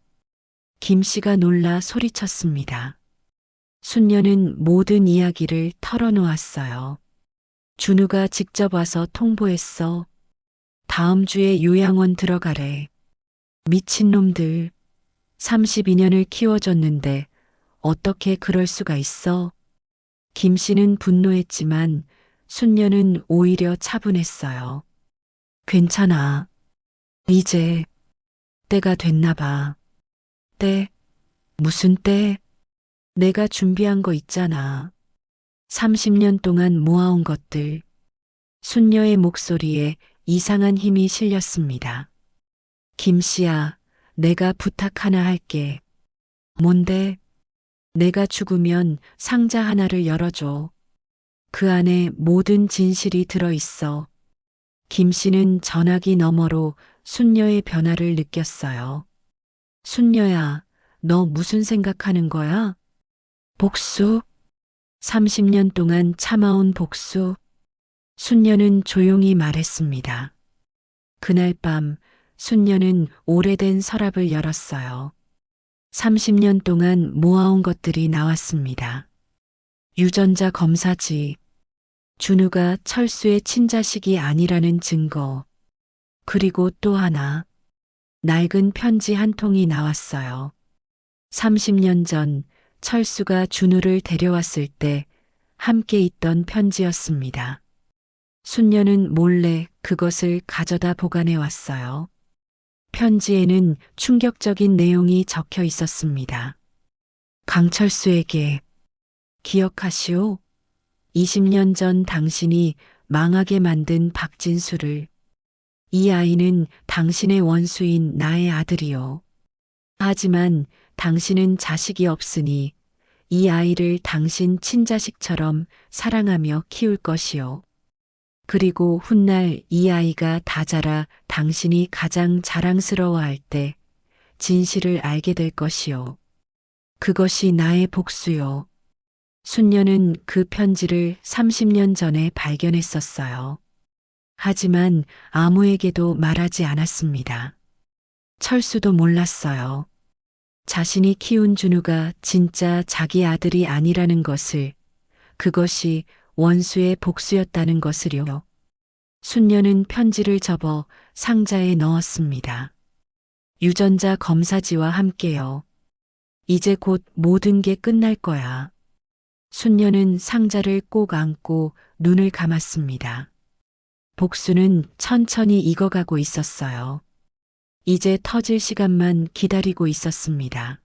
김 씨가 놀라 소리쳤습니다. 순녀는 모든 이야기를 털어놓았어요. 준우가 직접 와서 통보했어. 다음 주에 요양원 들어가래. 미친놈들. 32년을 키워줬는데 어떻게 그럴 수가 있어? 김 씨는 분노했지만 순녀는 오히려 차분했어요. 괜찮아. 이제 때가 됐나 봐. 때? 무슨 때? 내가 준비한 거 있잖아. 30년 동안 모아온 것들. 순녀의 목소리에 이상한 힘이 실렸습니다. 김 씨야, 내가 부탁 하나 할게. 뭔데? 내가 죽으면 상자 하나를 열어줘. 그 안에 모든 진실이 들어있어 김 씨는 전화기 너머로 순녀의 변화를 느꼈어요. 순녀야, 너 무슨 생각하는 거야? 복수? 30년 동안 참아온 복수? 순녀는 조용히 말했습니다. 그날 밤 순녀는 오래된 서랍을 열었어요. 30년 동안 모아온 것들이 나왔습니다. 유전자 검사지, 준우가 철수의 친자식이 아니라는 증거, 그리고 또 하나, 낡은 편지 한 통이 나왔어요. 30년 전 철수가 준우를 데려왔을 때 함께 있던 편지였습니다. 순녀는 몰래 그것을 가져다 보관해 왔어요. 편지에는 충격적인 내용이 적혀 있었습니다. 강철수에게 기억하시오. 20년 전 당신이 망하게 만든 박진수를. 이 아이는 당신의 원수인 나의 아들이요. 하지만 당신은 자식이 없으니 이 아이를 당신 친자식처럼 사랑하며 키울 것이요. 그리고 훗날 이 아이가 다 자라 당신이 가장 자랑스러워할 때 진실을 알게 될 것이요. 그것이 나의 복수요. 순녀는 그 편지를 30년 전에 발견했었어요. 하지만 아무에게도 말하지 않았습니다. 철수도 몰랐어요. 자신이 키운 준우가 진짜 자기 아들이 아니라는 것을, 그것이 원수의 복수였다는 것을요. 순녀는 편지를 접어 상자에 넣었습니다. 유전자 검사지와 함께요. 이제 곧 모든 게 끝날 거야. 순녀는 상자를 꼭 안고 눈을 감았습니다. 복수는 천천히 익어가고 있었어요. 이제 터질 시간만 기다리고 있었습니다.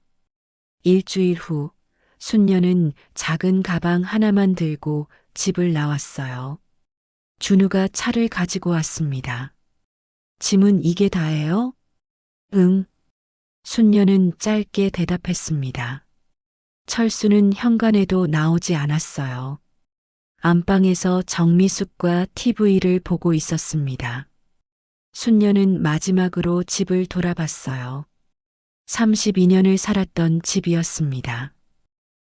일주일 후, 순녀는 작은 가방 하나만 들고 집을 나왔어요. 준우가 차를 가지고 왔습니다. 짐은 이게 다예요? 응. 순녀는 짧게 대답했습니다. 철수는 현관에도 나오지 않았어요. 안방에서 정미숙과 TV를 보고 있었습니다. 순녀는 마지막으로 집을 돌아봤어요. 32년을 살았던 집이었습니다.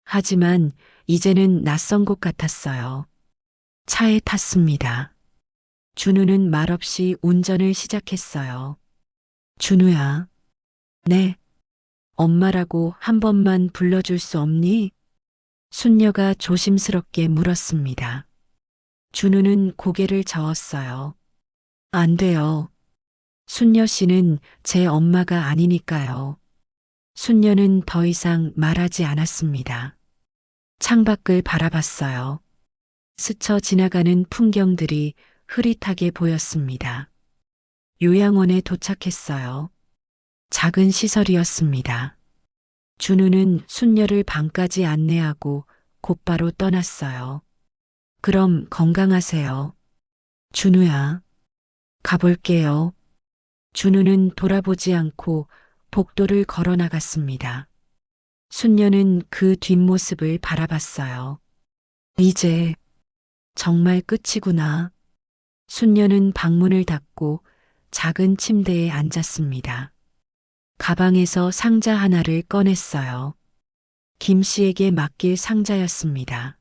하지만 이제는 낯선 곳 같았어요. 차에 탔습니다. 준우는 말없이 운전을 시작했어요. 준우야. 네. 엄마라고 한 번만 불러줄 수 없니? 순녀가 조심스럽게 물었습니다. 준우는 고개를 저었어요. 안 돼요. 순녀 씨는 제 엄마가 아니니까요. 순녀는 더 이상 말하지 않았습니다. 창밖을 바라봤어요. 스쳐 지나가는 풍경들이 흐릿하게 보였습니다. 요양원에 도착했어요. 작은 시설이었습니다. 준우는 순녀를 방까지 안내하고 곧바로 떠났어요. 그럼 건강하세요. 준우야. 가볼게요. 준우는 돌아보지 않고 복도를 걸어 나갔습니다. 순녀는 그 뒷모습을 바라봤어요. 이제 정말 끝이구나. 순녀는 방문을 닫고 작은 침대에 앉았습니다. 가방에서 상자 하나를 꺼냈어요. 김 씨에게 맡길 상자였습니다.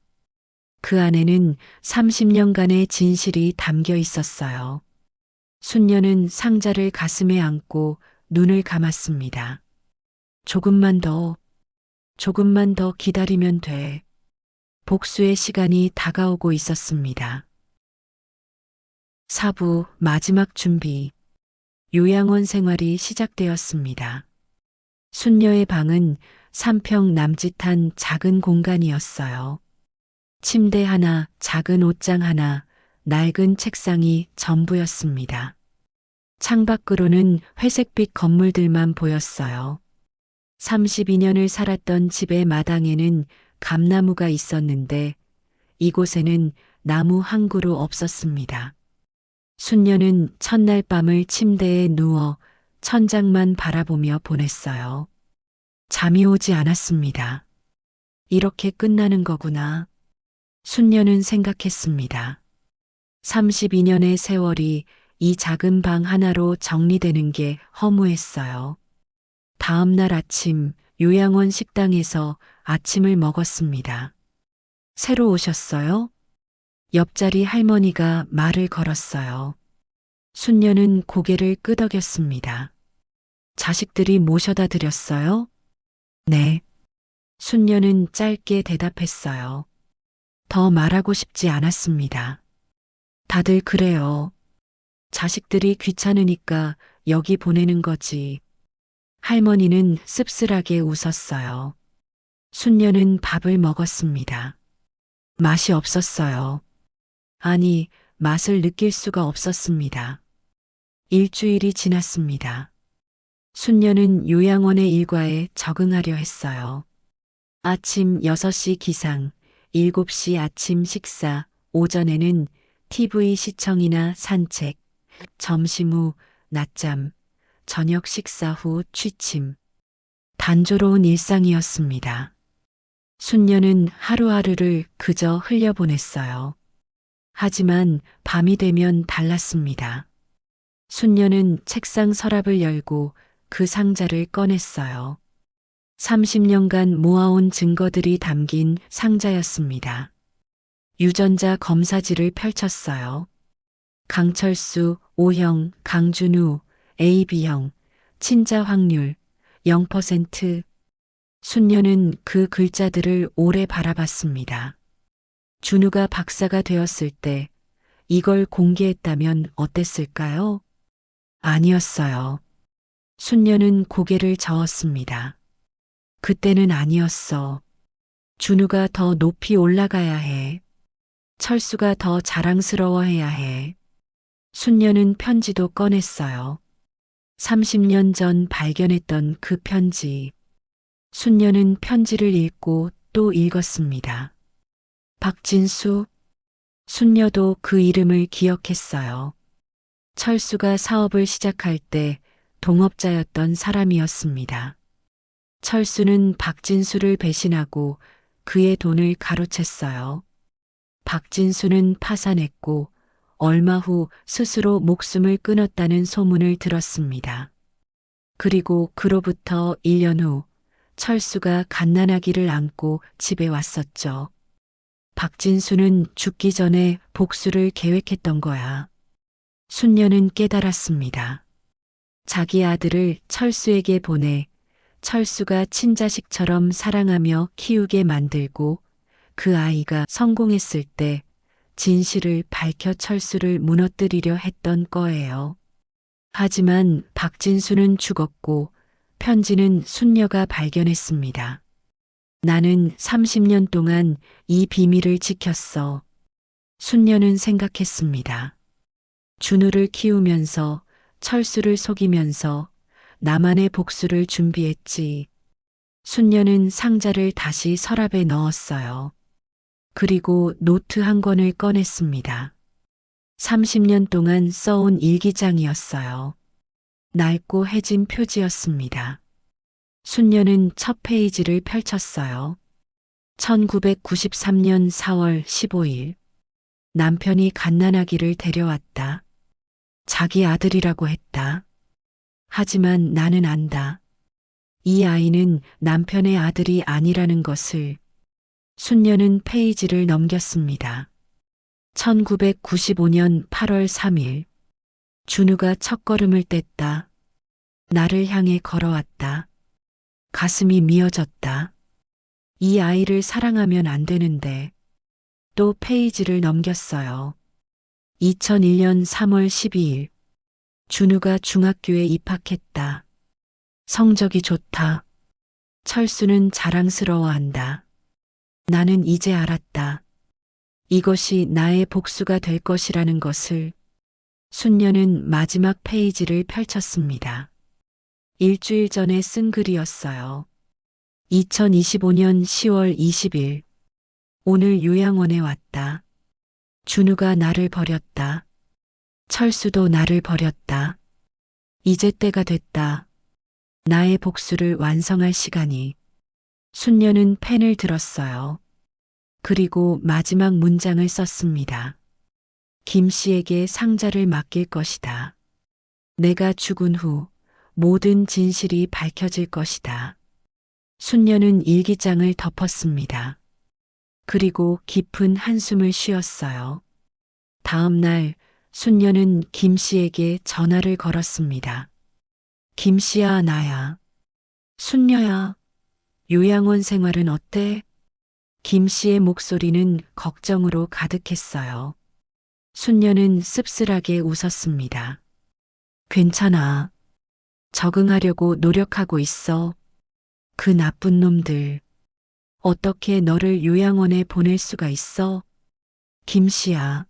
그 안에는 30년간의 진실이 담겨 있었어요. 순녀는 상자를 가슴에 안고 눈을 감았습니다. 조금만 더 기다리면 돼. 복수의 시간이 다가오고 있었습니다. 4부 마지막 준비. 요양원 생활이 시작되었습니다. 순녀의 방은 3평 남짓한 작은 공간이었어요. 침대 하나, 작은 옷장 하나, 낡은 책상이 전부였습니다. 창밖으로는 회색빛 건물들만 보였어요. 32년을 살았던 집의 마당에는 감나무가 있었는데 이곳에는 나무 한 그루 없었습니다. 순녀는 첫날 밤을 침대에 누워 천장만 바라보며 보냈어요. 잠이 오지 않았습니다. 이렇게 끝나는 거구나. 순녀는 생각했습니다. 32년의 세월이 이 작은 방 하나로 정리되는 게 허무했어요. 다음 날 아침 요양원 식당에서 아침을 먹었습니다. 새로 오셨어요? 옆자리 할머니가 말을 걸었어요. 순녀는 고개를 끄덕였습니다. 자식들이 모셔다 드렸어요? 네. 순녀는 짧게 대답했어요. 더 말하고 싶지 않았습니다. 다들 그래요. 자식들이 귀찮으니까 여기 보내는 거지. 할머니는 씁쓸하게 웃었어요. 순녀는 밥을 먹었습니다. 맛이 없었어요. 아니, 맛을 느낄 수가 없었습니다. 일주일이 지났습니다. 순녀는 요양원의 일과에 적응하려 했어요. 아침 6시 기상, 7시 아침 식사, 오전에는 TV 시청이나 산책, 점심 후 낮잠, 저녁 식사 후 취침. 단조로운 일상이었습니다. 순녀는 하루하루를 그저 흘려보냈어요. 하지만 밤이 되면 달랐습니다. 순녀는 책상 서랍을 열고 그 상자를 꺼냈어요. 30년간 모아온 증거들이 담긴 상자였습니다. 유전자 검사지를 펼쳤어요. 강철수, O형, 강준우, AB형, 친자 확률 0%. 순녀는 그 글자들을 오래 바라봤습니다. 준우가 박사가 되었을 때 이걸 공개했다면 어땠을까요? 아니었어요. 순녀는 고개를 저었습니다. 그때는 아니었어. 준우가 더 높이 올라가야 해. 철수가 더 자랑스러워해야 해. 순녀는 편지도 꺼냈어요. 30년 전 발견했던 그 편지. 순녀는 편지를 읽고 또 읽었습니다. 박진수. 순녀도 그 이름을 기억했어요. 철수가 사업을 시작할 때 동업자였던 사람이었습니다. 철수는 박진수를 배신하고 그의 돈을 가로챘어요. 박진수는 파산했고 얼마 후 스스로 목숨을 끊었다는 소문을 들었습니다. 그리고 그로부터 1년 후 철수가 갓난아기를 안고 집에 왔었죠. 박진수는 죽기 전에 복수를 계획했던 거야. 순녀는 깨달았습니다. 자기 아들을 철수에게 보내 철수가 친자식처럼 사랑하며 키우게 만들고 그 아이가 성공했을 때 진실을 밝혀 철수를 무너뜨리려 했던 거예요. 하지만 박진수는 죽었고 편지는 순녀가 발견했습니다. 나는 30년 동안 이 비밀을 지켰어. 순녀는 생각했습니다. 준우를 키우면서 철수를 속이면서 나만의 복수를 준비했지. 순녀는 상자를 다시 서랍에 넣었어요. 그리고 노트 한 권을 꺼냈습니다. 30년 동안 써온 일기장이었어요. 낡고 해진 표지였습니다. 순녀는 첫 페이지를 펼쳤어요. 1993년 4월 15일. 남편이 갓난아기를 데려왔다. 자기 아들이라고 했다. 하지만 나는 안다. 이 아이는 남편의 아들이 아니라는 것을. 순녀는 페이지를 넘겼습니다. 1995년 8월 3일. 준우가 첫걸음을 뗐다. 나를 향해 걸어왔다. 가슴이 미어졌다. 이 아이를 사랑하면 안 되는데. 또 페이지를 넘겼어요. 2001년 3월 12일. 준우가 중학교에 입학했다. 성적이 좋다. 철수는 자랑스러워한다. 나는 이제 알았다. 이것이 나의 복수가 될 것이라는 것을. 순녀는 마지막 페이지를 펼쳤습니다. 일주일 전에 쓴 글이었어요. 2025년 10월 20일. 오늘 요양원에 왔다. 준우가 나를 버렸다. 철수도 나를 버렸다. 이제 때가 됐다. 나의 복수를 완성할 시간이. 순녀는 펜을 들었어요. 그리고 마지막 문장을 썼습니다. 김 씨에게 상자를 맡길 것이다. 내가 죽은 후 모든 진실이 밝혀질 것이다. 순녀는 일기장을 덮었습니다. 그리고 깊은 한숨을 쉬었어요. 다음 날 순녀는 김 씨에게 전화를 걸었습니다. 김 씨야, 나야. 순녀야, 요양원 생활은 어때? 김 씨의 목소리는 걱정으로 가득했어요. 순녀는 씁쓸하게 웃었습니다. 괜찮아. 적응하려고 노력하고 있어. 그 나쁜 놈들. 어떻게 너를 요양원에 보낼 수가 있어? 김 씨야.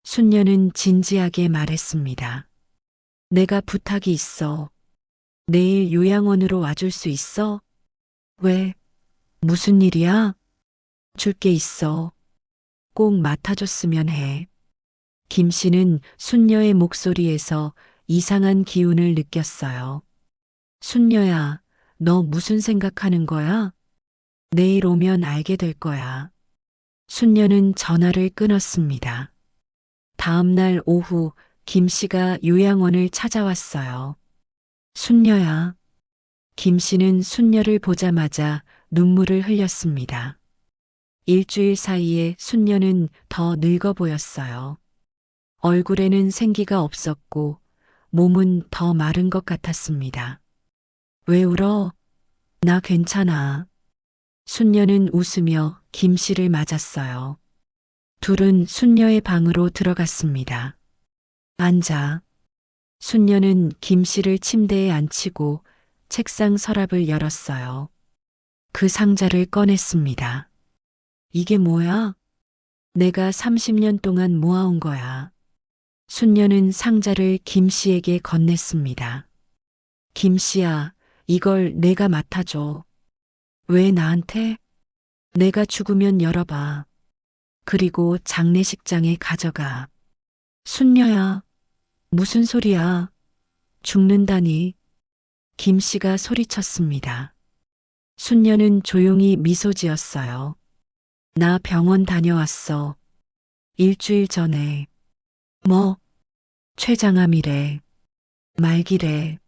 순녀는 진지하게 말했습니다. 내가 부탁이 있어. 내일 요양원으로 와줄 수 있어? 왜? 무슨 일이야? 줄 게 있어. 꼭 맡아줬으면 해. 김 씨는 순녀의 목소리에서 이상한 기운을 느꼈어요. 순녀야, 너 무슨 생각하는 거야? 내일 오면 알게 될 거야. 순녀는 전화를 끊었습니다. 다음 날 오후 김 씨가 요양원을 찾아왔어요. 순녀야. 김 씨는 순녀를 보자마자 눈물을 흘렸습니다. 일주일 사이에 순녀는 더 늙어 보였어요. 얼굴에는 생기가 없었고 몸은 더 마른 것 같았습니다. 왜 울어? 나 괜찮아. 순녀는 웃으며 김 씨를 맞았어요. 둘은 순녀의 방으로 들어갔습니다. 앉아. 순녀는 김 씨를 침대에 앉히고 책상 서랍을 열었어요. 그 상자를 꺼냈습니다. 이게 뭐야? 내가 30년 동안 모아온 거야. 순녀는 상자를 김 씨에게 건넸습니다. 김 씨야, 이걸 내가 맡아줘. 왜 나한테? 내가 죽으면 열어봐. 그리고 장례식장에 가져가. 순녀야, 무슨 소리야? 죽는다니. 김 씨가 소리쳤습니다. 순녀는 조용히 미소 지었어요. 나 병원 다녀왔어. 일주일 전에. 뭐? 췌장암이래. 말기래.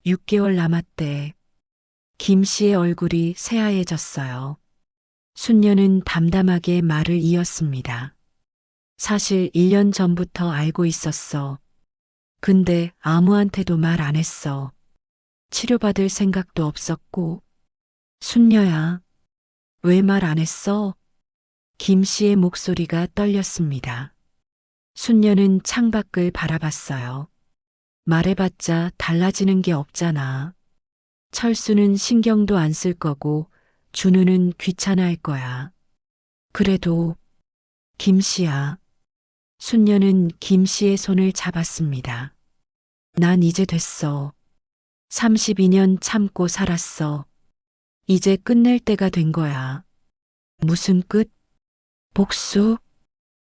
6개월 남았대. 김 씨의 얼굴이 새하얘졌어요. 순녀는 담담하게 말을 이었습니다. 사실 1년 전부터 알고 있었어. 근데 아무한테도 말 안 했어. 치료받을 생각도 없었고. 순녀야, 왜 말 안 했어? 김 씨의 목소리가 떨렸습니다. 순녀는 창밖을 바라봤어요. 말해봤자 달라지는 게 없잖아. 철수는 신경도 안 쓸 거고 준우는 귀찮아할 거야. 그래도 김 씨야. 순녀는 김 씨의 손을 잡았습니다. 난 이제 됐어. 32년 참고 살았어. 이제 끝낼 때가 된 거야. 무슨 끝? 복수?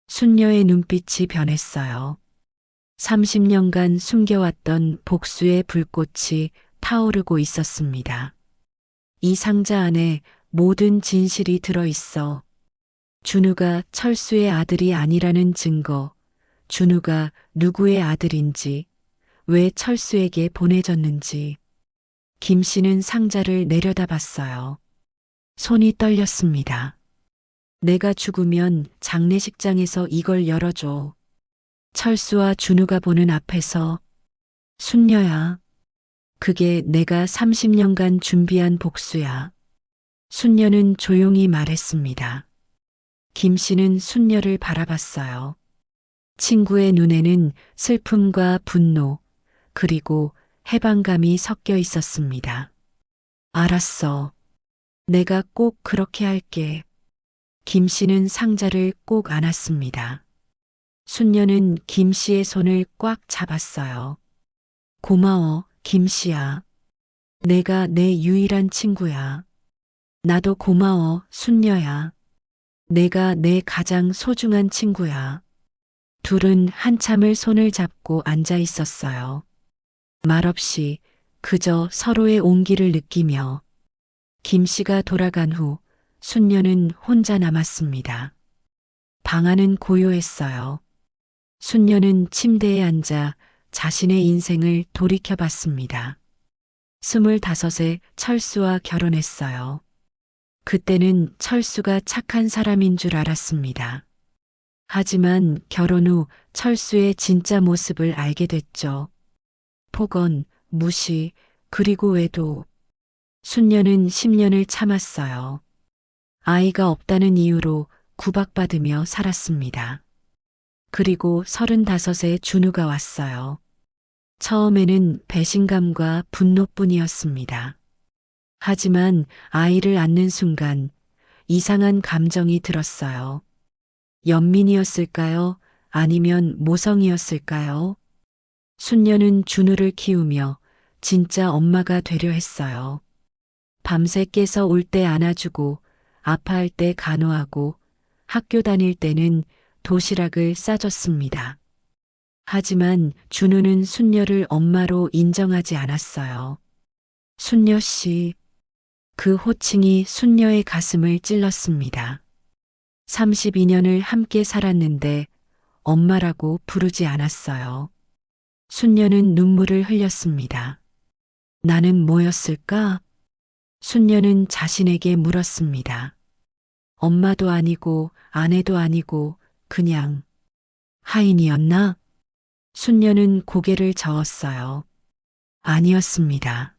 순녀의 눈빛이 변했어요. 30년간 숨겨왔던 복수의 불꽃이 타오르고 있었습니다. 이 상자 안에 모든 진실이 들어있어. 준우가 철수의 아들이 아니라는 증거, 준우가 누구의 아들인지, 왜 철수에게 보내졌는지. 김 씨는 상자를 내려다봤어요. 손이 떨렸습니다. 내가 죽으면 장례식장에서 이걸 열어줘. 철수와 준우가 보는 앞에서. 순녀야. 그게 내가 30년간 준비한 복수야. 순녀는 조용히 말했습니다. 김 씨는 순녀를 바라봤어요. 친구의 눈에는 슬픔과 분노, 그리고 해방감이 섞여 있었습니다. 알았어. 내가 꼭 그렇게 할게. 김 씨는 상자를 꼭 안았습니다. 순녀는 김 씨의 손을 꽉 잡았어요. 고마워, 김 씨야. 내가 내 유일한 친구야. 나도 고마워, 순녀야. 내가 내 가장 소중한 친구야. 둘은 한참을 손을 잡고 앉아 있었어요. 말없이 그저 서로의 온기를 느끼며. 김 씨가 돌아간 후 순녀는 혼자 남았습니다. 방 안은 고요했어요. 순녀는 침대에 앉아 자신의 인생을 돌이켜봤습니다. 25에 철수와 결혼했어요. 그때는 철수가 착한 사람인 줄 알았습니다. 하지만 결혼 후 철수의 진짜 모습을 알게 됐죠. 폭언, 무시, 그리고 외도. 순녀는 10년을 참았어요. 아이가 없다는 이유로 구박받으며 살았습니다. 그리고 35에 준우가 왔어요. 처음에는 배신감과 분노뿐이었습니다. 하지만 아이를 안는 순간 이상한 감정이 들었어요. 연민이었을까요? 아니면 모성이었을까요? 순녀는 준우를 키우며 진짜 엄마가 되려 했어요. 밤새 깨서 올 때 안아주고 아파할 때 간호하고 학교 다닐 때는 도시락을 싸줬습니다. 하지만 준우는 순녀를 엄마로 인정하지 않았어요. 순녀 씨, 그 호칭이 순녀의 가슴을 찔렀습니다. 32년을 함께 살았는데 엄마라고 부르지 않았어요. 순녀는 눈물을 흘렸습니다. 나는 뭐였을까? 순녀는 자신에게 물었습니다. 엄마도 아니고 아내도 아니고 그냥 하인이었나? 순녀는 고개를 저었어요. 아니었습니다.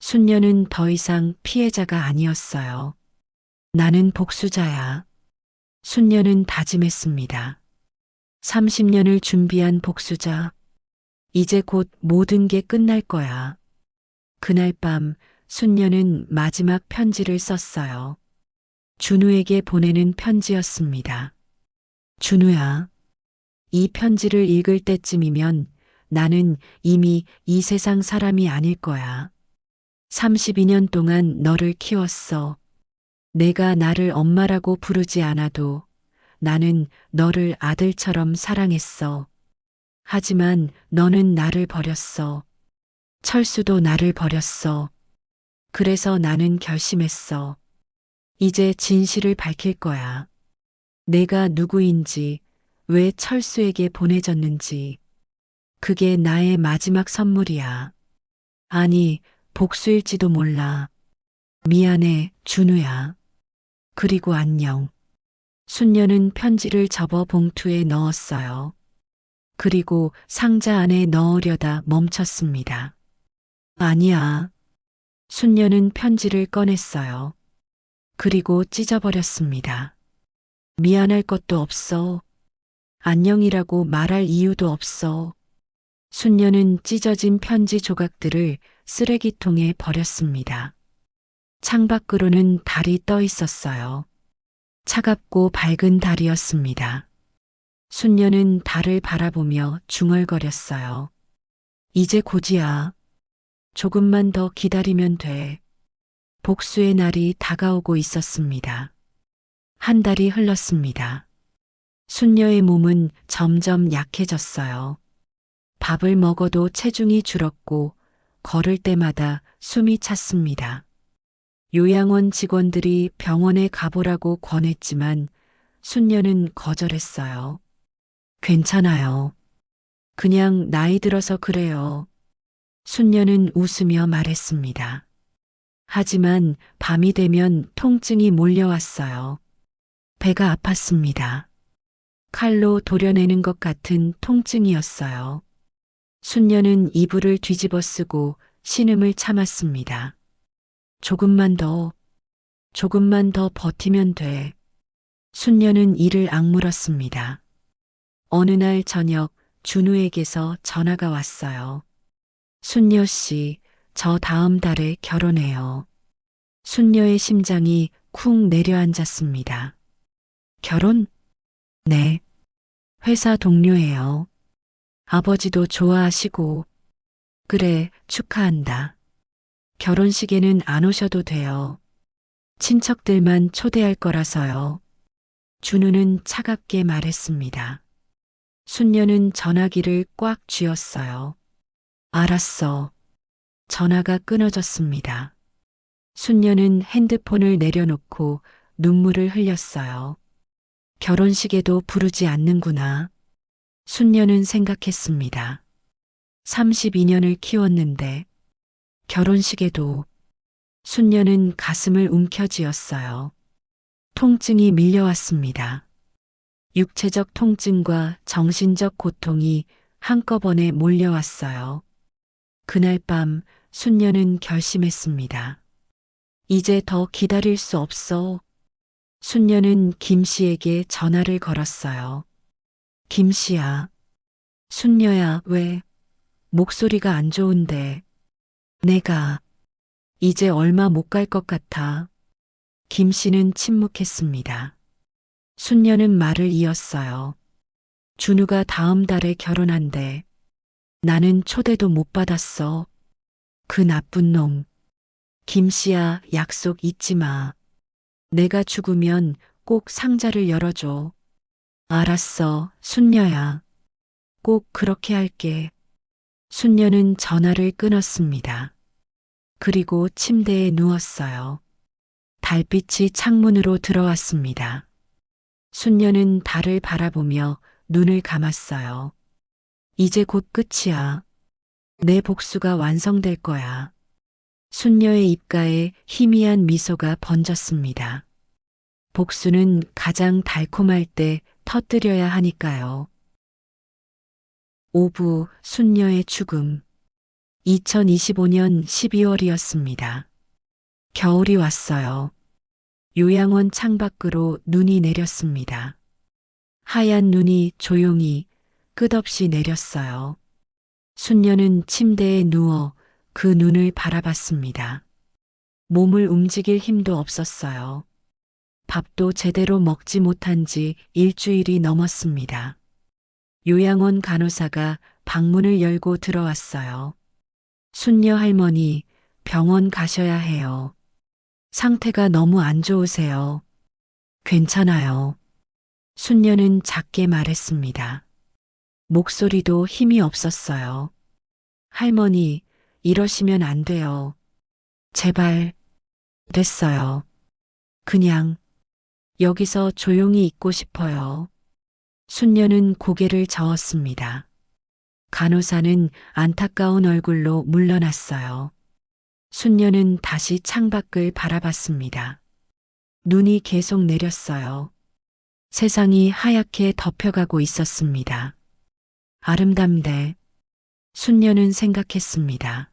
순녀는 더 이상 피해자가 아니었어요. 나는 복수자야. 순녀는 다짐했습니다. 30년을 준비한 복수자. 이제 곧 모든 게 끝날 거야. 그날 밤 순녀는 마지막 편지를 썼어요. 준우에게 보내는 편지였습니다. 준우야, 이 편지를 읽을 때쯤이면 나는 이미 이 세상 사람이 아닐 거야. 32년 동안 너를 키웠어. 내가 나를 엄마라고 부르지 않아도 나는 너를 아들처럼 사랑했어. 하지만 너는 나를 버렸어. 철수도 나를 버렸어. 그래서 나는 결심했어. 이제 진실을 밝힐 거야. 내가 누구인지, 왜 철수에게 보내졌는지. 그게 나의 마지막 선물이야. 아니, 복수일지도 몰라. 미안해, 준우야. 그리고 안녕. 순녀는 편지를 접어 봉투에 넣었어요. 그리고 상자 안에 넣으려다 멈췄습니다. 아니야. 순녀는 편지를 꺼냈어요. 그리고 찢어버렸습니다. 미안할 것도 없어. 안녕이라고 말할 이유도 없어. 순녀는 찢어진 편지 조각들을 쓰레기통에 버렸습니다. 창밖으로는 달이 떠 있었어요. 차갑고 밝은 달이었습니다. 순녀는 달을 바라보며 중얼거렸어요. 이제 곧이야. 조금만 더 기다리면 돼. 복수의 날이 다가오고 있었습니다. 한 달이 흘렀습니다. 순녀의 몸은 점점 약해졌어요. 밥을 먹어도 체중이 줄었고 걸을 때마다 숨이 찼습니다. 요양원 직원들이 병원에 가보라고 권했지만 순녀는 거절했어요. 괜찮아요. 그냥 나이 들어서 그래요. 순녀는 웃으며 말했습니다. 하지만 밤이 되면 통증이 몰려왔어요. 배가 아팠습니다. 칼로 도려내는 것 같은 통증이었어요. 순녀는 이불을 뒤집어 쓰고 신음을 참았습니다. 조금만 더 버티면 돼. 순녀는 이를 악물었습니다. 어느 날 저녁 준우에게서 전화가 왔어요. 순녀 씨, 저 다음 달에 결혼해요. 순녀의 심장이 쿵 내려앉았습니다. 결혼? 네. 회사 동료예요. 아버지도 좋아하시고. 그래, 축하한다. 결혼식에는 안 오셔도 돼요. 친척들만 초대할 거라서요. 준우는 차갑게 말했습니다. 순녀는 전화기를 꽉 쥐었어요. 알았어. 전화가 끊어졌습니다. 순녀는 핸드폰을 내려놓고 눈물을 흘렸어요. 결혼식에도 부르지 않는구나. 순녀는 생각했습니다. 32년을 키웠는데 결혼식에도. 순녀는 가슴을 움켜쥐었어요. 통증이 밀려왔습니다. 육체적 통증과 정신적 고통이 한꺼번에 몰려왔어요. 그날 밤 순녀는 결심했습니다. 이제 더 기다릴 수 없어. 순녀는 김 씨에게 전화를 걸었어요. 김 씨야. 순녀야, 왜? 목소리가 안 좋은데. 내가 이제 얼마 못 갈 것 같아. 김 씨는 침묵했습니다. 순녀는 말을 이었어요. 준우가 다음 달에 결혼한대. 나는 초대도 못 받았어. 그 나쁜 놈. 김 씨야, 약속 잊지 마. 내가 죽으면 꼭 상자를 열어줘. 알았어, 순녀야. 꼭 그렇게 할게. 순녀는 전화를 끊었습니다. 그리고 침대에 누웠어요. 달빛이 창문으로 들어왔습니다. 순녀는 달을 바라보며 눈을 감았어요. 이제 곧 끝이야. 내 복수가 완성될 거야. 순녀의 입가에 희미한 미소가 번졌습니다. 복수는 가장 달콤할 때 터뜨려야 하니까요. 오부 순녀의 죽음. 2025년 12월이었습니다. 겨울이 왔어요. 요양원 창밖으로 눈이 내렸습니다. 하얀 눈이 조용히 끝없이 내렸어요. 순녀는 침대에 누워 그 눈을 바라봤습니다. 몸을 움직일 힘도 없었어요. 밥도 제대로 먹지 못한 지 일주일이 넘었습니다. 요양원 간호사가 방문을 열고 들어왔어요. 순녀 할머니, 병원 가셔야 해요. 상태가 너무 안 좋으세요. 괜찮아요. 순녀는 작게 말했습니다. 목소리도 힘이 없었어요. 할머니, 이러시면 안 돼요. 제발. 됐어요. 그냥 여기서 조용히 있고 싶어요. 순녀는 고개를 저었습니다. 간호사는 안타까운 얼굴로 물러났어요. 순녀는 다시 창밖을 바라봤습니다. 눈이 계속 내렸어요. 세상이 하얗게 덮여가고 있었습니다. 아름답네. 순녀는 생각했습니다.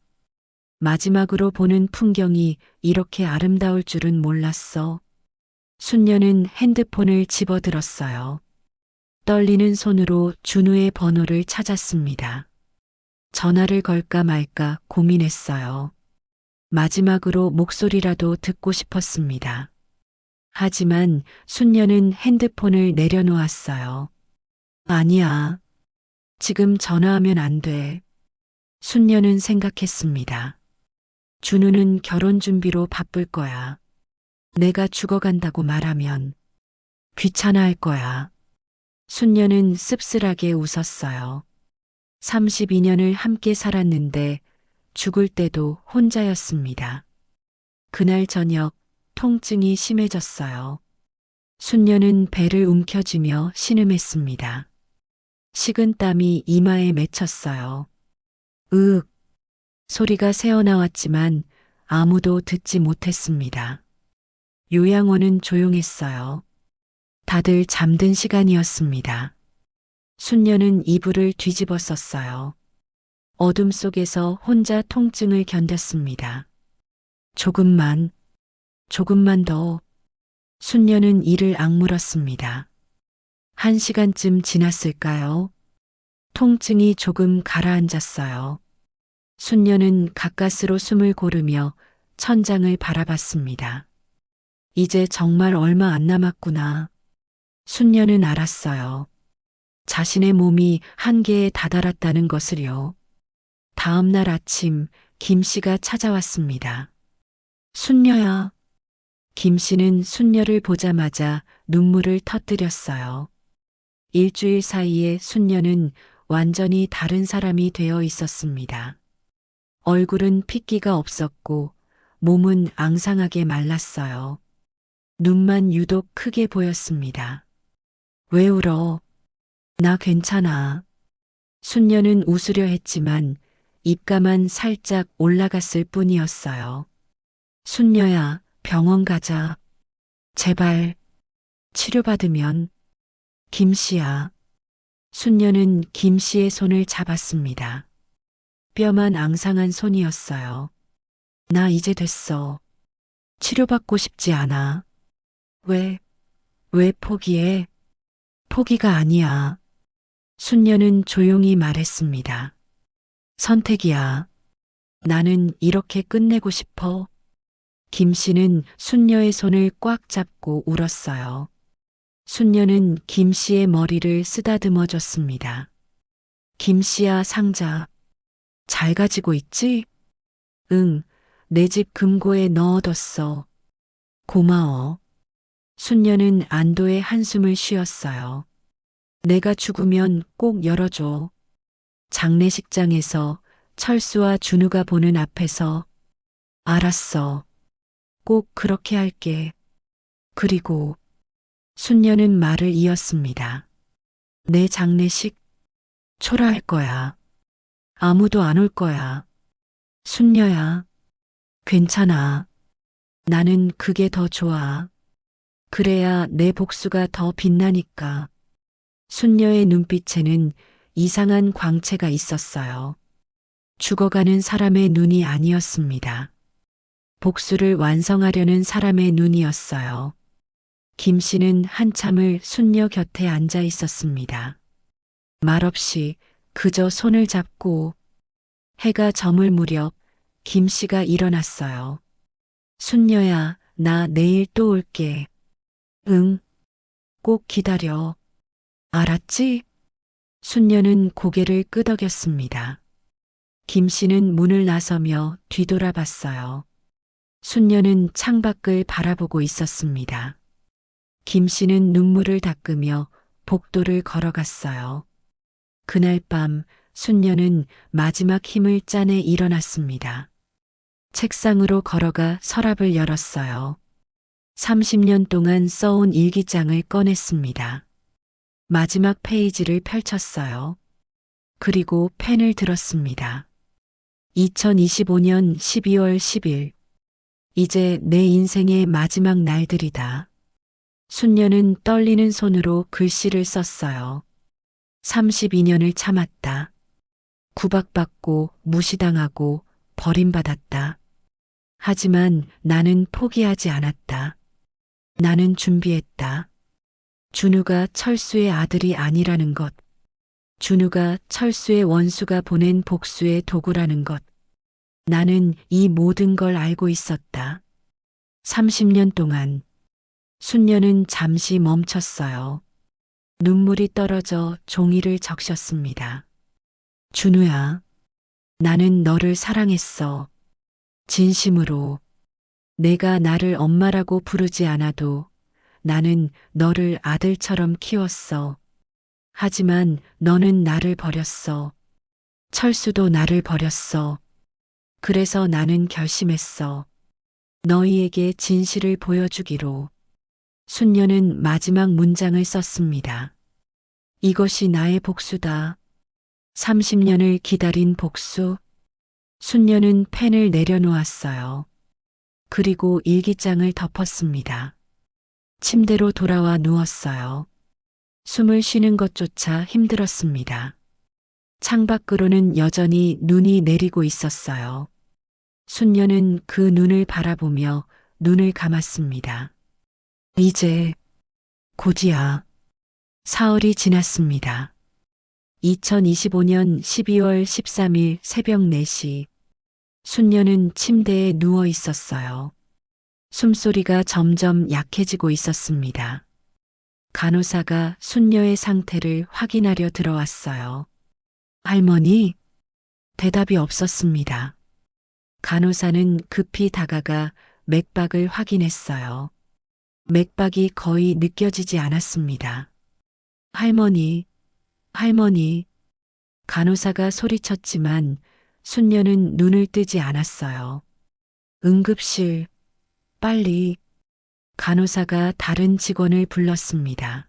마지막으로 보는 풍경이 이렇게 아름다울 줄은 몰랐어. 순녀는 핸드폰을 집어들었어요. 떨리는 손으로 준우의 번호를 찾았습니다. 전화를 걸까 말까 고민했어요. 마지막으로 목소리라도 듣고 싶었습니다. 하지만 순녀는 핸드폰을 내려놓았어요. 아니야. 지금 전화하면 안 돼. 순녀는 생각했습니다. 준우는 결혼 준비로 바쁠 거야. 내가 죽어간다고 말하면 귀찮아할 거야. 순녀는 씁쓸하게 웃었어요. 32년을 함께 살았는데 죽을 때도 혼자였습니다. 그날 저녁 통증이 심해졌어요. 순녀는 배를 움켜쥐며 신음했습니다. 식은땀이 이마에 맺혔어요. 으윽. 소리가 새어나왔지만 아무도 듣지 못했습니다. 요양원은 조용했어요. 다들 잠든 시간이었습니다. 순녀는 이불을 뒤집어 썼어요. 어둠 속에서 혼자 통증을 견뎠습니다. 조금만 더. 순녀는 이를 악물었습니다. 1시간쯤 지났을까요? 통증이 조금 가라앉았어요. 순녀는 가까스로 숨을 고르며 천장을 바라봤습니다. 이제 정말 얼마 안 남았구나. 순녀는 알았어요. 자신의 몸이 한계에 다다랐다는 것을요. 다음 날 아침 김 씨가 찾아왔습니다. 순녀야. 김 씨는 순녀를 보자마자 눈물을 터뜨렸어요. 일주일 사이에 순녀는 완전히 다른 사람이 되어 있었습니다. 얼굴은 핏기가 없었고 몸은 앙상하게 말랐어요. 눈만 유독 크게 보였습니다. 왜 울어? 나 괜찮아. 순녀는 웃으려 했지만 입가만 살짝 올라갔을 뿐이었어요. 순녀야, 병원 가자. 제발, 치료받으면. 김씨야. 순녀는 김씨의 손을 잡았습니다. 뼈만 앙상한 손이었어요. 나 이제 됐어. 치료받고 싶지 않아. 왜, 왜 포기해? 포기가 아니야. 순녀는 조용히 말했습니다. 선택이야. 나는 이렇게 끝내고 싶어. 김 씨는 순녀의 손을 꽉 잡고 울었어요. 순녀는 김 씨의 머리를 쓰다듬어 줬습니다. 김 씨야, 상자. 잘 가지고 있지? 응, 내 집 금고에 넣어뒀어. 고마워. 순녀는 안도의 한숨을 쉬었어요. 내가 죽으면 꼭 열어줘. 장례식장에서 철수와 준우가 보는 앞에서. 알았어. 꼭 그렇게 할게. 그리고 순녀는 말을 이었습니다. 내 장례식 초라할 거야. 아무도 안 올 거야. 순녀야, 괜찮아. 나는 그게 더 좋아. 그래야 내 복수가 더 빛나니까. 순녀의 눈빛에는 이상한 광채가 있었어요. 죽어가는 사람의 눈이 아니었습니다. 복수를 완성하려는 사람의 눈이었어요. 김 씨는 한참을 순녀 곁에 앉아 있었습니다. 말없이 그저 손을 잡고. 해가 저물 무렵 김 씨가 일어났어요. 순녀야, 나 내일 또 올게. 응, 꼭 기다려. 알았지? 순녀는 고개를 끄덕였습니다. 김 씨는 문을 나서며 뒤돌아봤어요. 순녀는 창밖을 바라보고 있었습니다. 김 씨는 눈물을 닦으며 복도를 걸어갔어요. 그날 밤 순녀는 마지막 힘을 짜내 일어났습니다. 책상으로 걸어가 서랍을 열었어요. 30년 동안 써온 일기장을 꺼냈습니다. 마지막 페이지를 펼쳤어요. 그리고 펜을 들었습니다. 2025년 12월 10일. 이제 내 인생의 마지막 날들이다. 순녀는 떨리는 손으로 글씨를 썼어요. 32년을 참았다. 구박받고 무시당하고 버림받았다. 하지만 나는 포기하지 않았다. 나는 준비했다. 준우가 철수의 아들이 아니라는 것. 준우가 철수의 원수가 보낸 복수의 도구라는 것. 나는 이 모든 걸 알고 있었다. 30년 동안. 순녀는 잠시 멈췄어요. 눈물이 떨어져 종이를 적셨습니다. 준우야, 나는 너를 사랑했어. 진심으로. 내가 나를 엄마라고 부르지 않아도 나는 너를 아들처럼 키웠어. 하지만 너는 나를 버렸어. 철수도 나를 버렸어. 그래서 나는 결심했어. 너희에게 진실을 보여주기로. 순녀는 마지막 문장을 썼습니다. 이것이 나의 복수다. 30년을 기다린 복수. 순녀는 펜을 내려놓았어요. 그리고 일기장을 덮었습니다. 침대로 돌아와 누웠어요. 숨을 쉬는 것조차 힘들었습니다. 창밖으로는 여전히 눈이 내리고 있었어요. 순녀는 그 눈을 바라보며 눈을 감았습니다. 이제 곧이야. 사흘이 지났습니다. 2025년 12월 13일 새벽 4시. 순녀는 침대에 누워 있었어요. 숨소리가 점점 약해지고 있었습니다. 간호사가 순녀의 상태를 확인하려 들어왔어요. 할머니? 대답이 없었습니다. 간호사는 급히 다가가 맥박을 확인했어요. 맥박이 거의 느껴지지 않았습니다. 할머니, 할머니. 간호사가 소리쳤지만 순녀는 눈을 뜨지 않았어요. 응급실, 빨리. 간호사가 다른 직원을 불렀습니다.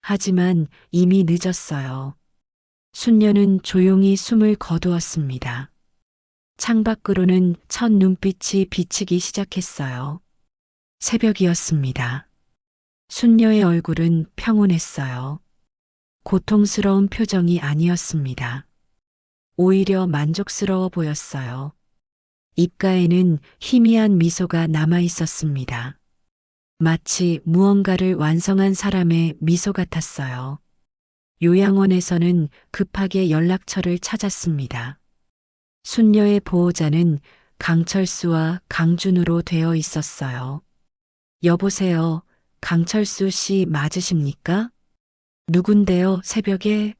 하지만 이미 늦었어요. 순녀는 조용히 숨을 거두었습니다. 창밖으로는 첫 눈빛이 비치기 시작했어요. 새벽이었습니다. 순녀의 얼굴은 평온했어요. 고통스러운 표정이 아니었습니다. 오히려 만족스러워 보였어요. 입가에는 희미한 미소가 남아 있었습니다. 마치 무언가를 완성한 사람의 미소 같았어요. 요양원에서는 급하게 연락처를 찾았습니다. 순녀의 보호자는 강철수와 강준우로 되어 있었어요. 여보세요, 강철수 씨 맞으십니까? 누군데요, 새벽에?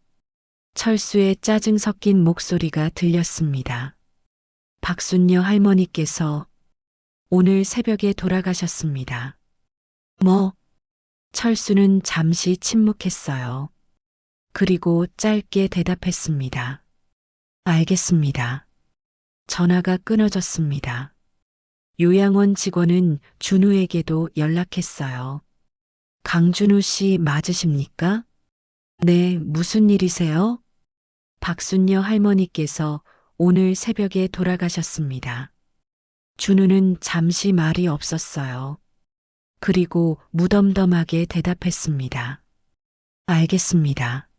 철수의 짜증 섞인 목소리가 들렸습니다. 박순녀 할머니께서 오늘 새벽에 돌아가셨습니다. 뭐? 철수는 잠시 침묵했어요. 그리고 짧게 대답했습니다. 알겠습니다. 전화가 끊어졌습니다. 요양원 직원은 준우에게도 연락했어요. 강준우 씨 맞으십니까? 네, 무슨 일이세요? 박순녀 할머니께서 오늘 새벽에 돌아가셨습니다. 준우는 잠시 말이 없었어요. 그리고 무덤덤하게 대답했습니다. 알겠습니다.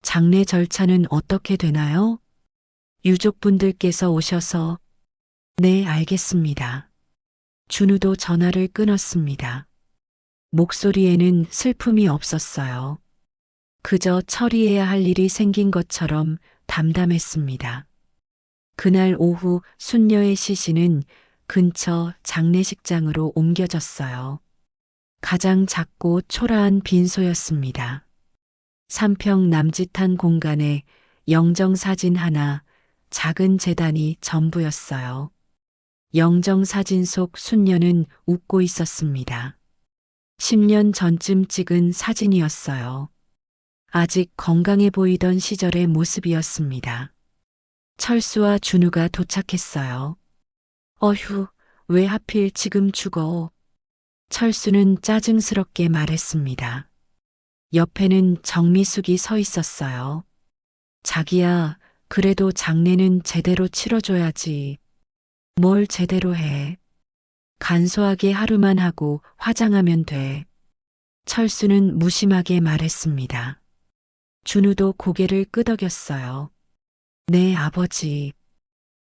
장례 절차는 어떻게 되나요? 유족분들께서 오셔서 네, 알겠습니다. 준우도 전화를 끊었습니다. 목소리에는 슬픔이 없었어요. 그저 처리해야 할 일이 생긴 것처럼 담담했습니다. 그날 오후 순녀의 시신은 근처 장례식장으로 옮겨졌어요. 가장 작고 초라한 빈소였습니다. 3평 남짓한 공간에 영정사진 하나, 작은 제단이 전부였어요. 영정사진 속 순녀는 웃고 있었습니다. 10년 전쯤 찍은 사진이었어요. 아직 건강해 보이던 시절의 모습이었습니다. 철수와 준우가 도착했어요. 어휴, 왜 하필 지금 죽어? 철수는 짜증스럽게 말했습니다. 옆에는 정미숙이 서 있었어요. 자기야, 그래도 장례는 제대로 치러줘야지. 뭘 제대로 해? 간소하게 하루만 하고 화장하면 돼. 철수는 무심하게 말했습니다. 준우도 고개를 끄덕였어요. 네, 아버지.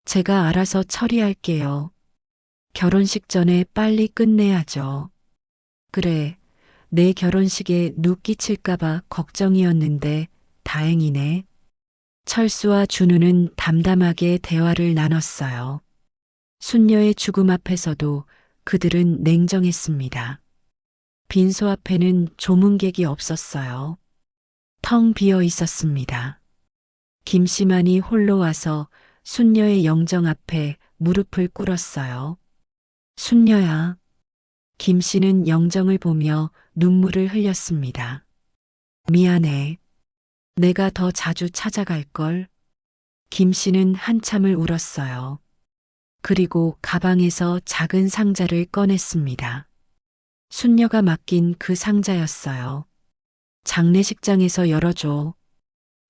제가 알아서 처리할게요. 결혼식 전에 빨리 끝내야죠. 그래, 내 결혼식에 누 끼칠까봐 걱정이었는데 다행이네. 철수와 준우는 담담하게 대화를 나눴어요. 순녀의 죽음 앞에서도 그들은 냉정했습니다. 빈소 앞에는 조문객이 없었어요. 텅 비어 있었습니다. 김씨만이 홀로 와서 순녀의 영정 앞에 무릎을 꿇었어요. 순녀야. 김씨는 영정을 보며 눈물을 흘렸습니다. 미안해. 내가 더 자주 찾아갈걸. 김씨는 한참을 울었어요. 그리고 가방에서 작은 상자를 꺼냈습니다. 순녀가 맡긴 그 상자였어요. 장례식장에서 열어줘.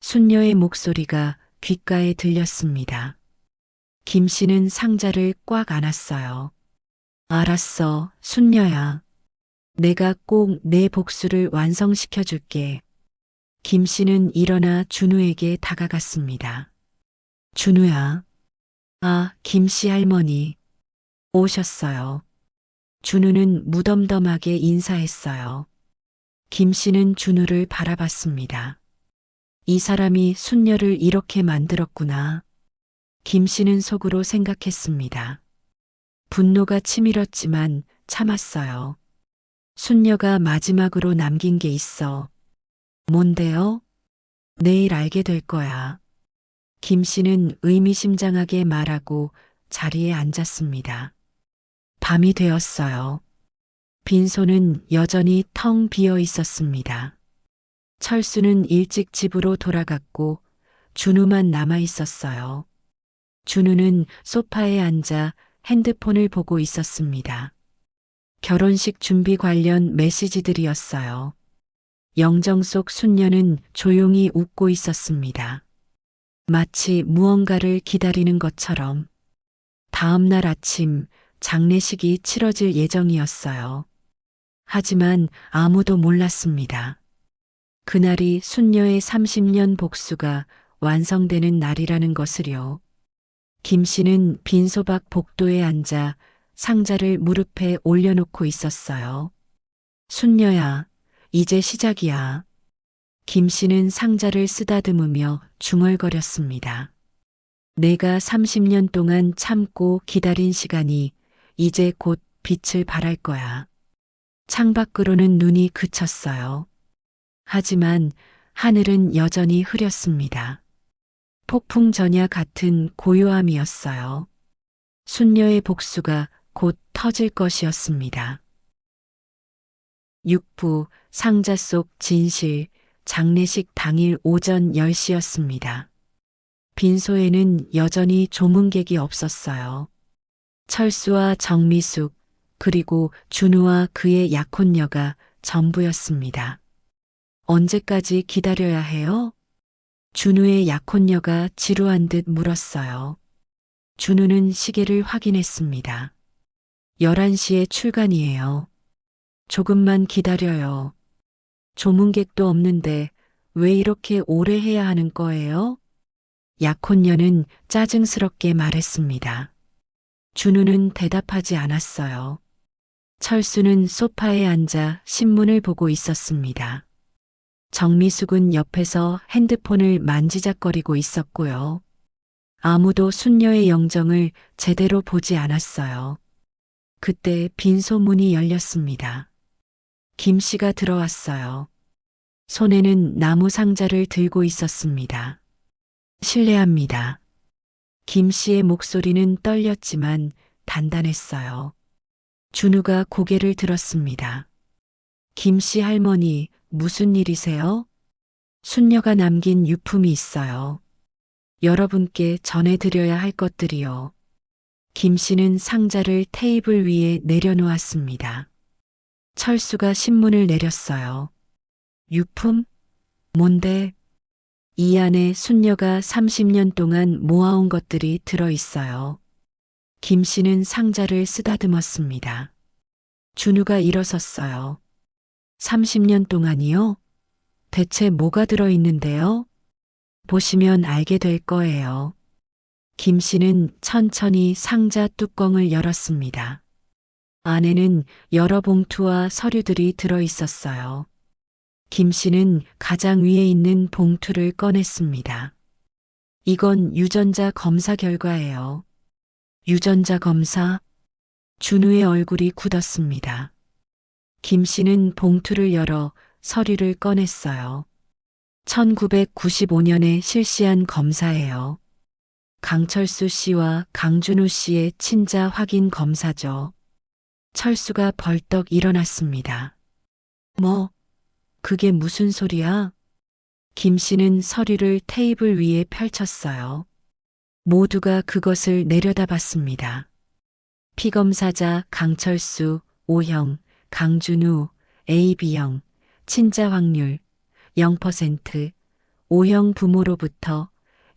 순녀의 목소리가 귓가에 들렸습니다. 김씨는 상자를 꽉 안았어요. 알았어, 순녀야. 내가 꼭 내 복수를 완성시켜 줄게. 김씨는 일어나 준우에게 다가갔습니다. 준우야. 아, 김씨 할머니. 오셨어요. 준우는 무덤덤하게 인사했어요. 김씨는 준우를 바라봤습니다. 이 사람이 순녀를 이렇게 만들었구나. 김씨는 속으로 생각했습니다. 분노가 치밀었지만 참았어요. 순녀가 마지막으로 남긴 게 있어. 뭔데요? 내일 알게 될 거야. 김씨는 의미심장하게 말하고 자리에 앉았습니다. 밤이 되었어요. 빈소는 여전히 텅 비어 있었습니다. 철수는 일찍 집으로 돌아갔고 준우만 남아 있었어요. 준우는 소파에 앉아 핸드폰을 보고 있었습니다. 결혼식 준비 관련 메시지들이었어요. 영정 속 순녀는 조용히 웃고 있었습니다. 마치 무언가를 기다리는 것처럼. 다음 날 아침 장례식이 치러질 예정이었어요. 하지만 아무도 몰랐습니다. 그날이 순녀의 30년 복수가 완성되는 날이라는 것을요. 김 씨는 빈소박 복도에 앉아 상자를 무릎에 올려놓고 있었어요. 순녀야, 이제 시작이야. 김 씨는 상자를 쓰다듬으며 중얼거렸습니다. 내가 30년 동안 참고 기다린 시간이 이제 곧 빛을 발할 거야. 창밖으로는 눈이 그쳤어요. 하지만 하늘은 여전히 흐렸습니다. 폭풍 전야 같은 고요함이었어요. 순녀의 복수가 곧 터질 것이었습니다. 6부 상자 속 진실 장례식 당일 오전 10시였습니다. 빈소에는 여전히 조문객이 없었어요. 철수와 정미숙 그리고 준우와 그의 약혼녀가 전부였습니다. 언제까지 기다려야 해요? 준우의 약혼녀가 지루한 듯 물었어요. 준우는 시계를 확인했습니다. 11시에 출간이에요. 조금만 기다려요. 조문객도 없는데 왜 이렇게 오래 해야 하는 거예요? 약혼녀는 짜증스럽게 말했습니다. 준우는 대답하지 않았어요. 철수는 소파에 앉아 신문을 보고 있었습니다. 정미숙은 옆에서 핸드폰을 만지작거리고 있었고요. 아무도 순녀의 영정을 제대로 보지 않았어요. 그때 빈소문이 열렸습니다. 김 씨가 들어왔어요. 손에는 나무 상자를 들고 있었습니다. 실례합니다. 김 씨의 목소리는 떨렸지만 단단했어요. 준우가 고개를 들었습니다. 김 씨 할머니, 무슨 일이세요? 순녀가 남긴 유품이 있어요. 여러분께 전해드려야 할 것들이요. 김 씨는 상자를 테이블 위에 내려놓았습니다. 철수가 신문을 내렸어요. 유품? 뭔데? 이 안에 순녀가 30년 동안 모아온 것들이 들어있어요. 김 씨는 상자를 쓰다듬었습니다. 준우가 일어섰어요. 30년 동안이요? 대체 뭐가 들어있는데요? 보시면 알게 될 거예요. 김 씨는 천천히 상자 뚜껑을 열었습니다. 안에는 여러 봉투와 서류들이 들어있었어요. 김 씨는 가장 위에 있는 봉투를 꺼냈습니다. 이건 유전자 검사 결과예요. 유전자 검사? 준우의 얼굴이 굳었습니다. 김 씨는 봉투를 열어 서류를 꺼냈어요. 1995년에 실시한 검사예요. 강철수 씨와 강준우 씨의 친자 확인 검사죠. 철수가 벌떡 일어났습니다. 뭐, 그게 무슨 소리야? 김 씨는 서류를 테이블 위에 펼쳤어요. 모두가 그것을 내려다봤습니다. 피검사자 강철수, O형, 강준우, AB형, 친자 확률 0%, O형 부모로부터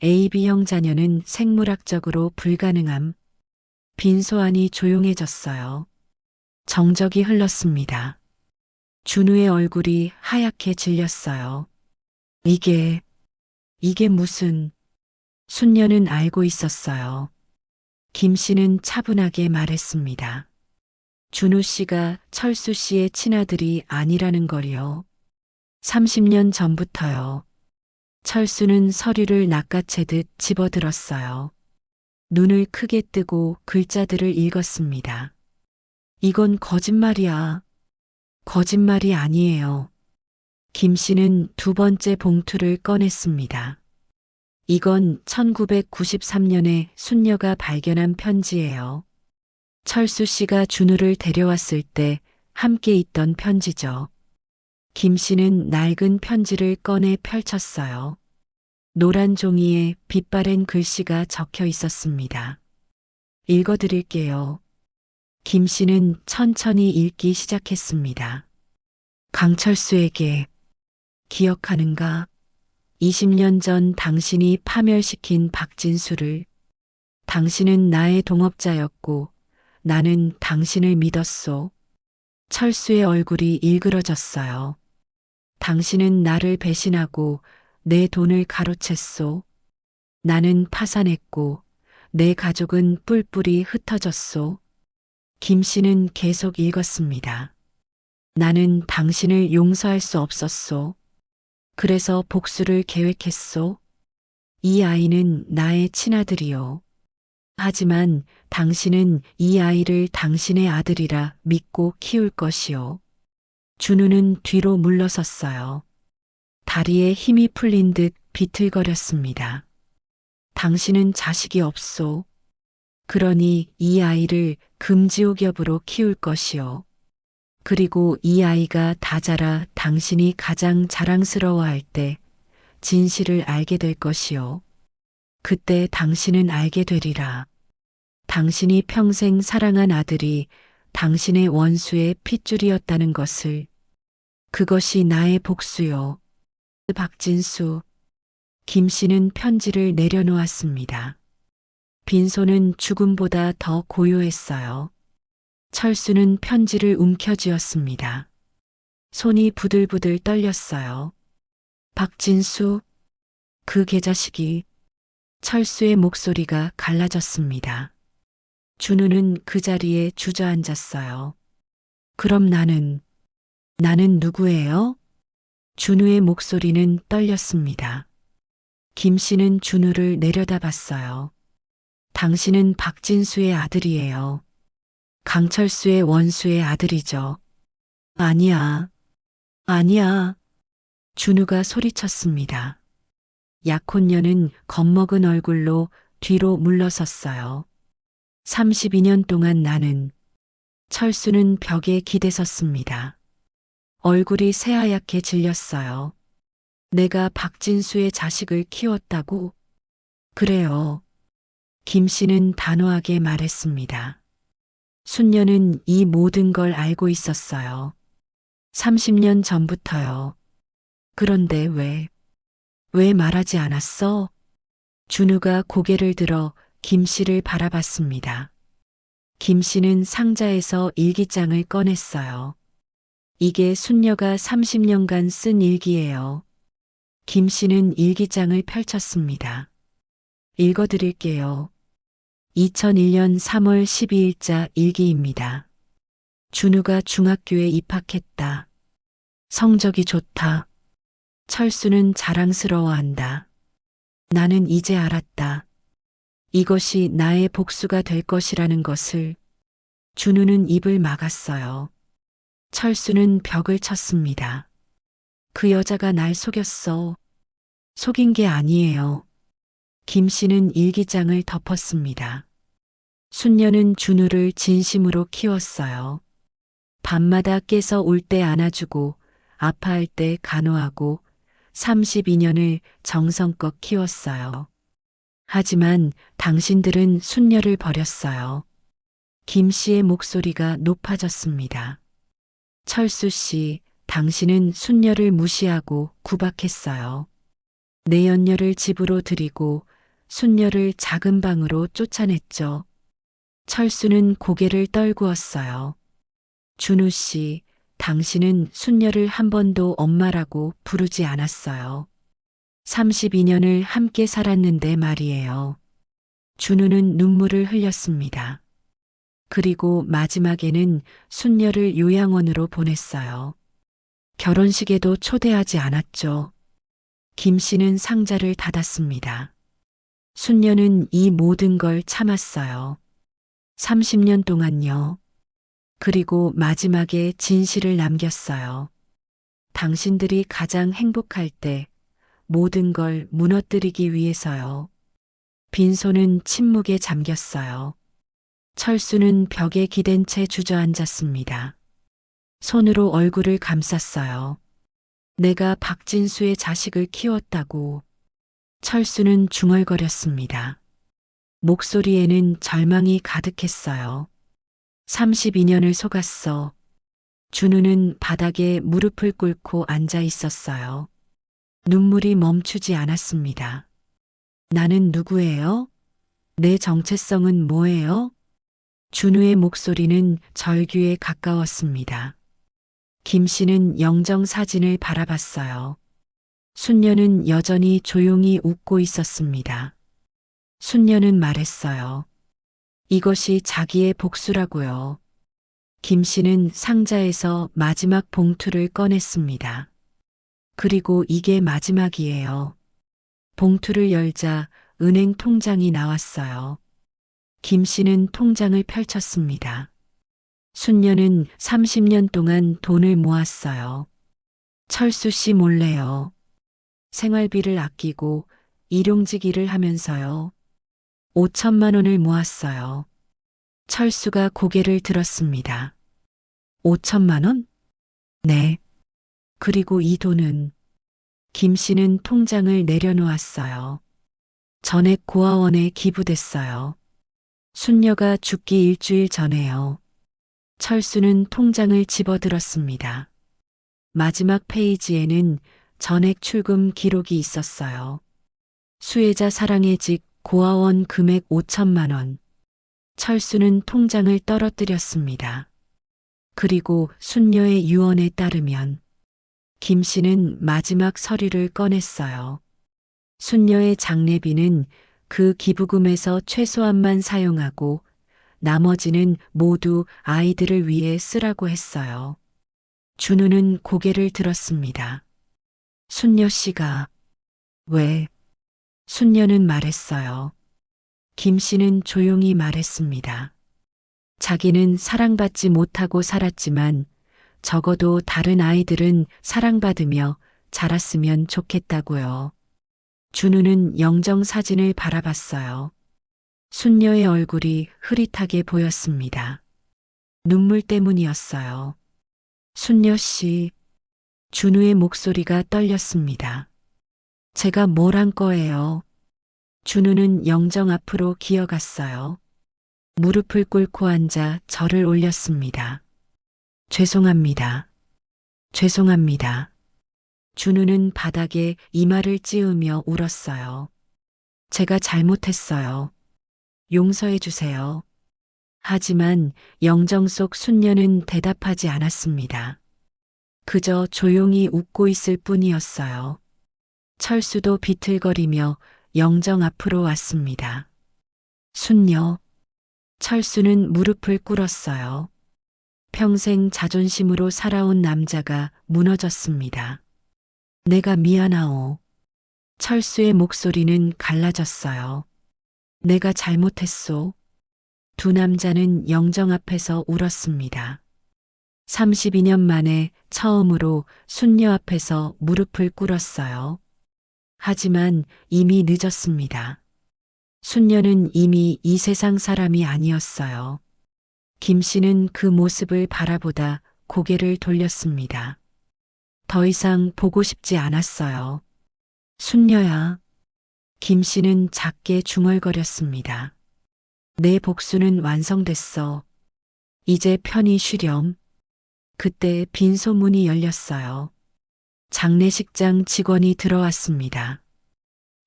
AB형 자녀는 생물학적으로 불가능함. 빈소 안이 조용해졌어요. 정적이 흘렀습니다. 준우의 얼굴이 하얗게 질렸어요. 이게 무슨... 순녀는 알고 있었어요. 김 씨는 차분하게 말했습니다. 준우 씨가 철수 씨의 친아들이 아니라는 걸요. 30년 전부터요. 철수는 서류를 낚아채듯 집어들었어요. 눈을 크게 뜨고 글자들을 읽었습니다. 이건 거짓말이야. 거짓말이 아니에요. 김 씨는 두 번째 봉투를 꺼냈습니다. 이건 1993년에 순녀가 발견한 편지예요. 철수 씨가 준우를 데려왔을 때 함께 있던 편지죠. 김 씨는 낡은 편지를 꺼내 펼쳤어요. 노란 종이에 빛바랜 글씨가 적혀 있었습니다. 읽어드릴게요. 김 씨는 천천히 읽기 시작했습니다. 강철수에게 기억하는가? 20년 전 당신이 파멸시킨 박진수를. 당신은 나의 동업자였고 나는 당신을 믿었소. 철수의 얼굴이 일그러졌어요. 당신은 나를 배신하고 내 돈을 가로챘소. 나는 파산했고 내 가족은 뿔뿔이 흩어졌소. 김 씨는 계속 읽었습니다. 나는 당신을 용서할 수 없었소. 그래서 복수를 계획했소. 이 아이는 나의 친아들이요. 하지만 당신은 이 아이를 당신의 아들이라 믿고 키울 것이요. 준우는 뒤로 물러섰어요. 다리에 힘이 풀린 듯 비틀거렸습니다. 당신은 자식이 없소. 그러니 이 아이를 금지옥엽으로 키울 것이요. 그리고 이 아이가 다 자라 당신이 가장 자랑스러워할 때 진실을 알게 될 것이요. 그때 당신은 알게 되리라. 당신이 평생 사랑한 아들이 당신의 원수의 핏줄이었다는 것을. 그것이 나의 복수요. 박진수. 김 씨는 편지를 내려놓았습니다. 빈손은 죽음보다 더 고요했어요. 철수는 편지를 움켜쥐었습니다. 손이 부들부들 떨렸어요. 박진수, 그 개자식이. 철수의 목소리가 갈라졌습니다. 준우는 그 자리에 주저앉았어요. 그럼 나는 누구예요? 준우의 목소리는 떨렸습니다. 김 씨는 준우를 내려다봤어요. 당신은 박진수의 아들이에요. 강철수의 원수의 아들이죠. 아니야. 아니야. 준우가 소리쳤습니다. 약혼녀는 겁먹은 얼굴로 뒤로 물러섰어요. 32년 동안 나는. 철수는 벽에 기대섰습니다. 얼굴이 새하얗게 질렸어요. 내가 박진수의 자식을 키웠다고? 그래요. 김 씨는 단호하게 말했습니다. 순녀는 이 모든 걸 알고 있었어요. 30년 전부터요. 그런데 왜 말하지 않았어? 준우가 고개를 들어 김 씨를 바라봤습니다. 김 씨는 상자에서 일기장을 꺼냈어요. 이게 순녀가 30년간 쓴 일기예요. 김 씨는 일기장을 펼쳤습니다. 읽어드릴게요. 2001년 3월 12일자 일기입니다. 준우가 중학교에 입학했다. 성적이 좋다. 철수는 자랑스러워한다. 나는 이제 알았다. 이것이 나의 복수가 될 것이라는 것을. 준우는 입을 막았어요. 철수는 벽을 쳤습니다. 그 여자가 날 속였어. 속인 게 아니에요. 김 씨는 일기장을 덮었습니다. 순녀는 준우를 진심으로 키웠어요. 밤마다 깨서 올 때 안아주고 아파할 때 간호하고 32년을 정성껏 키웠어요. 하지만 당신들은 순녀를 버렸어요. 김 씨의 목소리가 높아졌습니다. 철수 씨, 당신은 순녀를 무시하고 구박했어요. 내연녀를 집으로 들이고 순녀를 작은 방으로 쫓아냈죠. 철수는 고개를 떨구었어요. 준우 씨, 당신은 순녀를 한 번도 엄마라고 부르지 않았어요. 32년을 함께 살았는데 말이에요. 준우는 눈물을 흘렸습니다. 그리고 마지막에는 순녀를 요양원으로 보냈어요. 결혼식에도 초대하지 않았죠. 김 씨는 상자를 닫았습니다. 순녀는 이 모든 걸 참았어요. 30년 동안요. 그리고 마지막에 진실을 남겼어요. 당신들이 가장 행복할 때 모든 걸 무너뜨리기 위해서요. 빈손은 침묵에 잠겼어요. 철수는 벽에 기댄 채 주저앉았습니다. 손으로 얼굴을 감쌌어요. 내가 박진수의 자식을 키웠다고. 철수는 중얼거렸습니다. 목소리에는 절망이 가득했어요. 32년을 속았어. 준우는 바닥에 무릎을 꿇고 앉아 있었어요. 눈물이 멈추지 않았습니다. 나는 누구예요? 내 정체성은 뭐예요? 준우의 목소리는 절규에 가까웠습니다. 김 씨는 영정 사진을 바라봤어요. 순녀는 여전히 조용히 웃고 있었습니다. 순녀는 말했어요. 이것이 자기의 복수라고요. 김 씨는 상자에서 마지막 봉투를 꺼냈습니다. 그리고 이게 마지막이에요. 봉투를 열자 은행 통장이 나왔어요. 김 씨는 통장을 펼쳤습니다. 순녀는 30년 동안 돈을 모았어요. 철수 씨 몰래요. 생활비를 아끼고 일용직 일을 하면서요. 5천만 원을 모았어요. 철수가 고개를 들었습니다. 5천만 원? 네. 그리고 이 돈은 김 씨는 통장을 내려놓았어요. 전액 고아원에 기부됐어요. 순녀가 죽기 일주일 전에요. 철수는 통장을 집어들었습니다. 마지막 페이지에는 전액 출금 기록이 있었어요. 수혜자 사랑의 직 고아원 금액 5천만 원. 철수는 통장을 떨어뜨렸습니다. 그리고 순녀의 유언에 따르면 김 씨는 마지막 서류를 꺼냈어요. 순녀의 장례비는 그 기부금에서 최소한만 사용하고 나머지는 모두 아이들을 위해 쓰라고 했어요. 준우는 고개를 들었습니다. 순녀 씨가 왜? 순녀는 말했어요. 김 씨는 조용히 말했습니다. 자기는 사랑받지 못하고 살았지만 적어도 다른 아이들은 사랑받으며 자랐으면 좋겠다고요. 준우는 영정 사진을 바라봤어요. 순녀의 얼굴이 흐릿하게 보였습니다. 눈물 때문이었어요. 순녀 씨, 준우의 목소리가 떨렸습니다. 제가 뭘 한 거예요? 준우는 영정 앞으로 기어갔어요. 무릎을 꿇고 앉아 절을 올렸습니다. 죄송합니다. 죄송합니다. 준우는 바닥에 이마를 찌우며 울었어요. 제가 잘못했어요. 용서해 주세요. 하지만 영정 속 순녀는 대답하지 않았습니다. 그저 조용히 웃고 있을 뿐이었어요. 철수도 비틀거리며 영정 앞으로 왔습니다. 순녀. 철수는 무릎을 꿇었어요. 평생 자존심으로 살아온 남자가 무너졌습니다. 내가 미안하오. 철수의 목소리는 갈라졌어요. 내가 잘못했소. 두 남자는 영정 앞에서 울었습니다. 32년 만에 처음으로 순녀 앞에서 무릎을 꿇었어요. 하지만 이미 늦었습니다. 순녀는 이미 이 세상 사람이 아니었어요. 김 씨는 그 모습을 바라보다 고개를 돌렸습니다. 더 이상 보고 싶지 않았어요. 순녀야. 김 씨는 작게 중얼거렸습니다. 내 복수는 완성됐어. 이제 편히 쉬렴. 그때 빈소문이 열렸어요. 장례식장 직원이 들어왔습니다.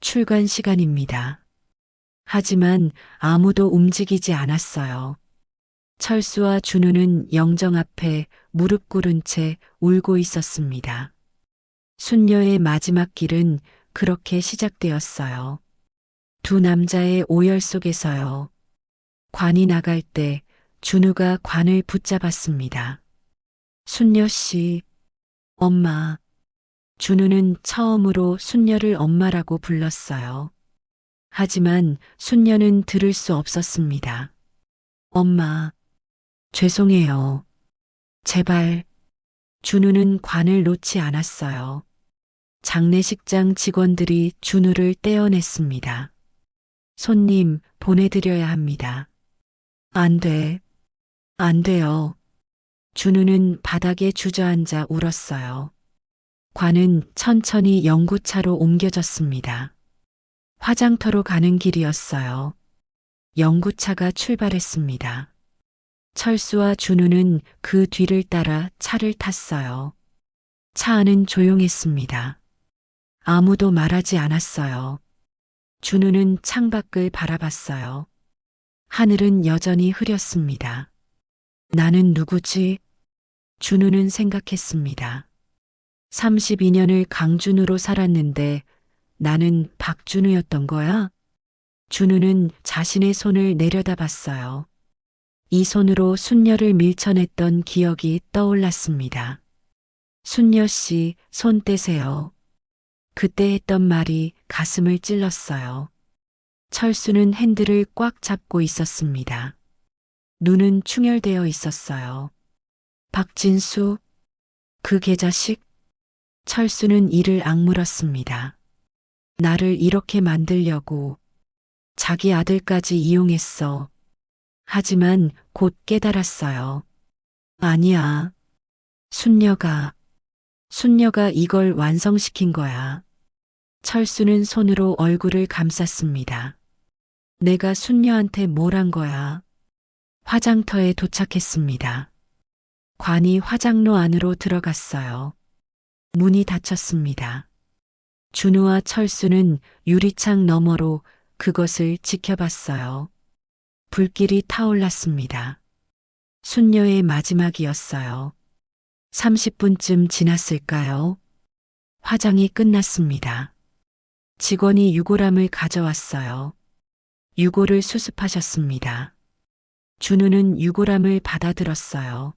출관 시간입니다. 하지만 아무도 움직이지 않았어요. 철수와 준우는 영정 앞에 무릎 꿇은 채 울고 있었습니다. 순녀의 마지막 길은 그렇게 시작되었어요. 두 남자의 오열 속에서요. 관이 나갈 때 준우가 관을 붙잡았습니다. 순녀 씨, 엄마. 준우는 처음으로 순녀를 엄마라고 불렀어요. 하지만 순녀는 들을 수 없었습니다. 엄마, 죄송해요. 제발. 준우는 관을 놓지 않았어요. 장례식장 직원들이 준우를 떼어냈습니다. 손님, 보내드려야 합니다. 안 돼. 안 돼요. 준우는 바닥에 주저앉아 울었어요. 관은 천천히 영구차로 옮겨졌습니다. 화장터로 가는 길이었어요. 영구차가 출발했습니다. 철수와 준우는 그 뒤를 따라 차를 탔어요. 차 안은 조용했습니다. 아무도 말하지 않았어요. 준우는 창밖을 바라봤어요. 하늘은 여전히 흐렸습니다. 나는 누구지? 준우는 생각했습니다. 32년을 강준우로 살았는데 나는 박준우였던 거야? 준우는 자신의 손을 내려다봤어요. 이 손으로 순녀를 밀쳐냈던 기억이 떠올랐습니다. 순녀 씨, 손 떼세요. 그때 했던 말이 가슴을 찔렀어요. 철수는 핸들을 꽉 잡고 있었습니다. 눈은 충혈되어 있었어요. 박진수, 그 계자식? 철수는 이를 악물었습니다. 나를 이렇게 만들려고 자기 아들까지 이용했어. 하지만 곧 깨달았어요. 아니야. 순녀가 이걸 완성시킨 거야. 철수는 손으로 얼굴을 감쌌습니다. 내가 순녀한테 뭘 한 거야? 화장터에 도착했습니다. 관이 화장로 안으로 들어갔어요. 문이 닫혔습니다. 준우와 철수는 유리창 너머로 그것을 지켜봤어요. 불길이 타올랐습니다. 순녀의 마지막이었어요. 30분쯤 지났을까요? 화장이 끝났습니다. 직원이 유골함을 가져왔어요. 유골을 수습하셨습니다. 준우는 유골함을 받아들었어요.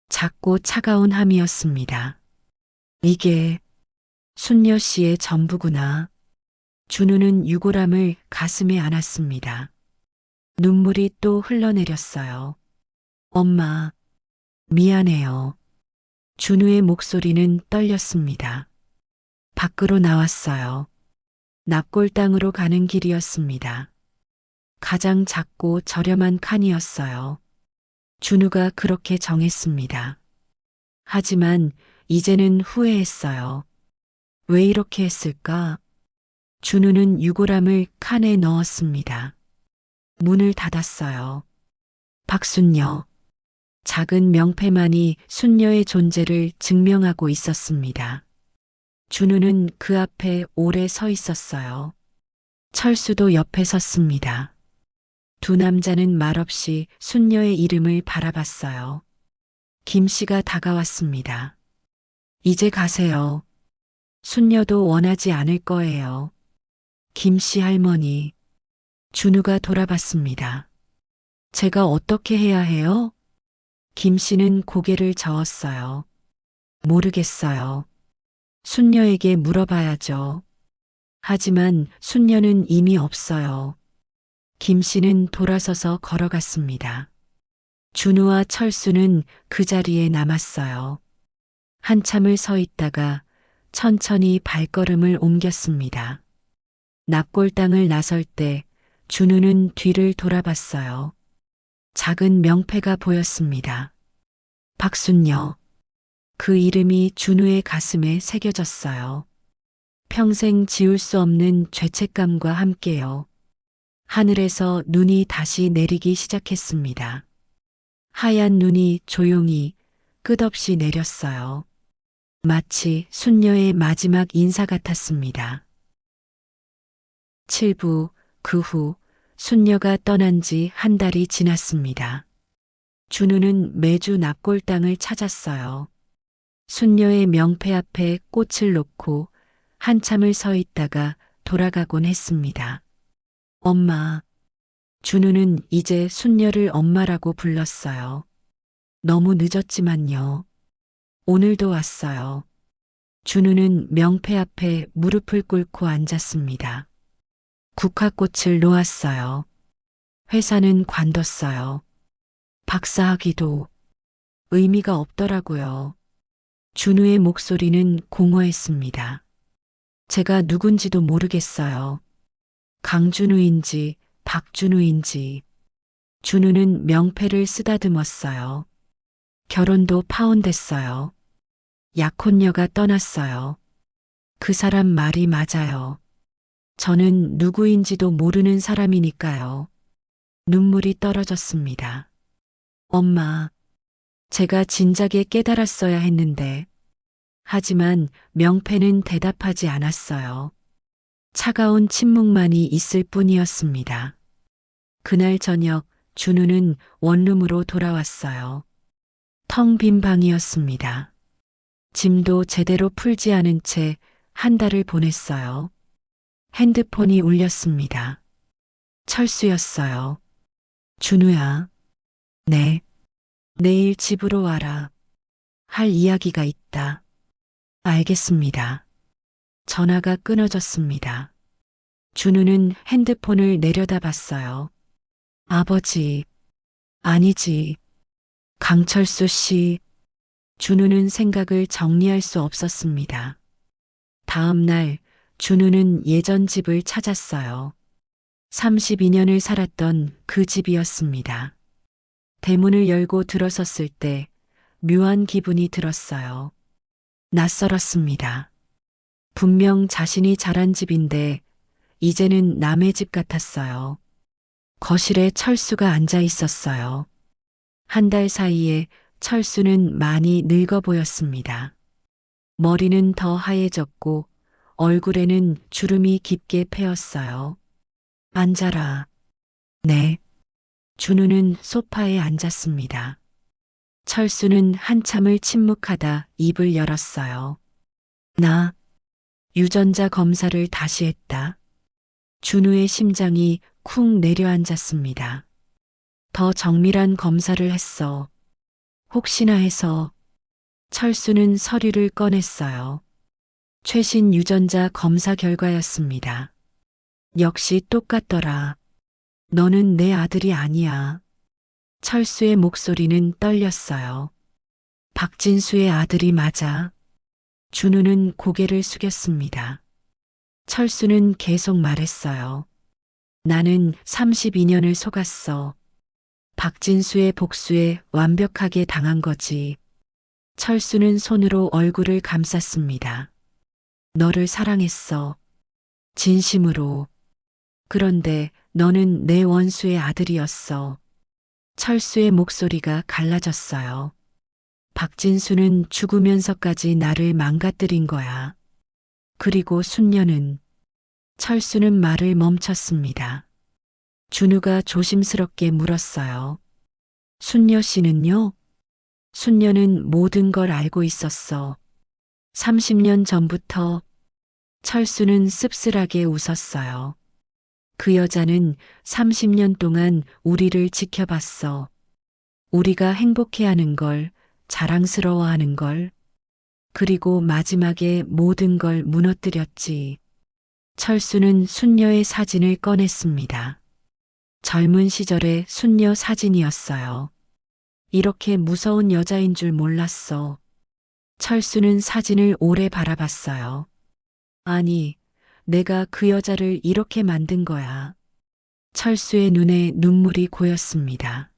작고 차가운 함이었습니다. 이게 순녀 씨의 전부구나. 준우는 유골함을 가슴에 안았습니다. 눈물이 또 흘러내렸어요. 엄마, 미안해요. 준우의 목소리는 떨렸습니다. 밖으로 나왔어요. 납골당으로 가는 길이었습니다. 가장 작고 저렴한 칸이었어요. 준우가 그렇게 정했습니다. 하지만 이제는 후회했어요. 왜 이렇게 했을까? 준우는 유골함을 칸에 넣었습니다. 문을 닫았어요. 박순녀. 작은 명패만이 순녀의 존재를 증명하고 있었습니다. 준우는 그 앞에 오래 서 있었어요. 철수도 옆에 섰습니다. 두 남자는 말없이 순녀의 이름을 바라봤어요. 김 씨가 다가왔습니다. 이제 가세요. 순녀도 원하지 않을 거예요. 김 씨 할머니. 준우가 돌아봤습니다. 제가 어떻게 해야 해요? 김 씨는 고개를 저었어요. 모르겠어요. 순녀에게 물어봐야죠. 하지만 순녀는 이미 없어요. 김 씨는 돌아서서 걸어갔습니다. 준우와 철수는 그 자리에 남았어요. 한참을 서 있다가 천천히 발걸음을 옮겼습니다. 납골당을 나설 때 준우는 뒤를 돌아봤어요. 작은 명패가 보였습니다. 박순녀. 그 이름이 준우의 가슴에 새겨졌어요. 평생 지울 수 없는 죄책감과 함께요. 하늘에서 눈이 다시 내리기 시작했습니다. 하얀 눈이 조용히 끝없이 내렸어요. 마치 순녀의 마지막 인사 같았습니다. 7부, 그 후 순녀가 떠난 지 한 달이 지났습니다. 준우는 매주 납골당을 찾았어요. 순녀의 명패 앞에 꽃을 놓고 한참을 서 있다가 돌아가곤 했습니다. 엄마. 준우는 이제 순녀를 엄마라고 불렀어요. 너무 늦었지만요. 오늘도 왔어요. 준우는 명패 앞에 무릎을 꿇고 앉았습니다. 국화꽃을 놓았어요. 회사는 관뒀어요. 박사학위도 의미가 없더라고요. 준우의 목소리는 공허했습니다. 제가 누군지도 모르겠어요. 강준우인지 박준우인지. 준우는 명패를 쓰다듬었어요. 결혼도 파혼됐어요. 약혼녀가 떠났어요. 그 사람 말이 맞아요. 저는 누구인지도 모르는 사람이니까요. 눈물이 떨어졌습니다. 엄마, 제가 진작에 깨달았어야 했는데. 하지만 명패는 대답하지 않았어요. 차가운 침묵만이 있을 뿐이었습니다. 그날 저녁 준우는 원룸으로 돌아왔어요. 텅 빈 방이었습니다. 짐도 제대로 풀지 않은 채 한 달을 보냈어요. 핸드폰이 울렸습니다. 철수였어요. 준우야. 네. 내일 집으로 와라. 할 이야기가 있다. 알겠습니다. 전화가 끊어졌습니다. 준우는 핸드폰을 내려다봤어요. 아버지. 아니지. 강철수 씨. 준우는 생각을 정리할 수 없었습니다. 다음 날 준우는 예전 집을 찾았어요. 32년을 살았던 그 집이었습니다. 대문을 열고 들어섰을 때 묘한 기분이 들었어요. 낯설었습니다. 분명 자신이 자란 집인데 이제는 남의 집 같았어요. 거실에 철수가 앉아 있었어요. 한 달 사이에 철수는 많이 늙어 보였습니다. 머리는 더 하얘졌고 얼굴에는 주름이 깊게 패였어요. 앉아라. 네. 준우는 소파에 앉았습니다. 철수는 한참을 침묵하다 입을 열었어요. 나 유전자 검사를 다시 했다. 준우의 심장이 쿵 내려앉았습니다. 더 정밀한 검사를 했어. 혹시나 해서. 철수는 서류를 꺼냈어요. 최신 유전자 검사 결과였습니다. 역시 똑같더라. 너는 내 아들이 아니야. 철수의 목소리는 떨렸어요. 박진수의 아들이 맞아. 준우는 고개를 숙였습니다. 철수는 계속 말했어요. 나는 32년을 속았어. 박진수의 복수에 완벽하게 당한 거지. 철수는 손으로 얼굴을 감쌌습니다. 너를 사랑했어. 진심으로. 그런데 너는 내 원수의 아들이었어. 철수의 목소리가 갈라졌어요. 박진수는 죽으면서까지 나를 망가뜨린 거야. 그리고 순녀는. 철수는 말을 멈췄습니다. 준우가 조심스럽게 물었어요. 순녀 씨는요? 순녀는 모든 걸 알고 있었어. 30년 전부터. 철수는 씁쓸하게 웃었어요. 그 여자는 30년 동안 우리를 지켜봤어. 우리가 행복해하는 걸, 자랑스러워하는 걸. 그리고 마지막에 모든 걸 무너뜨렸지. 철수는 순녀의 사진을 꺼냈습니다. 젊은 시절의 순녀 사진이었어요. 이렇게 무서운 여자인 줄 몰랐어. 철수는 사진을 오래 바라봤어요. 아니, 내가 그 여자를 이렇게 만든 거야. 철수의 눈에 눈물이 고였습니다.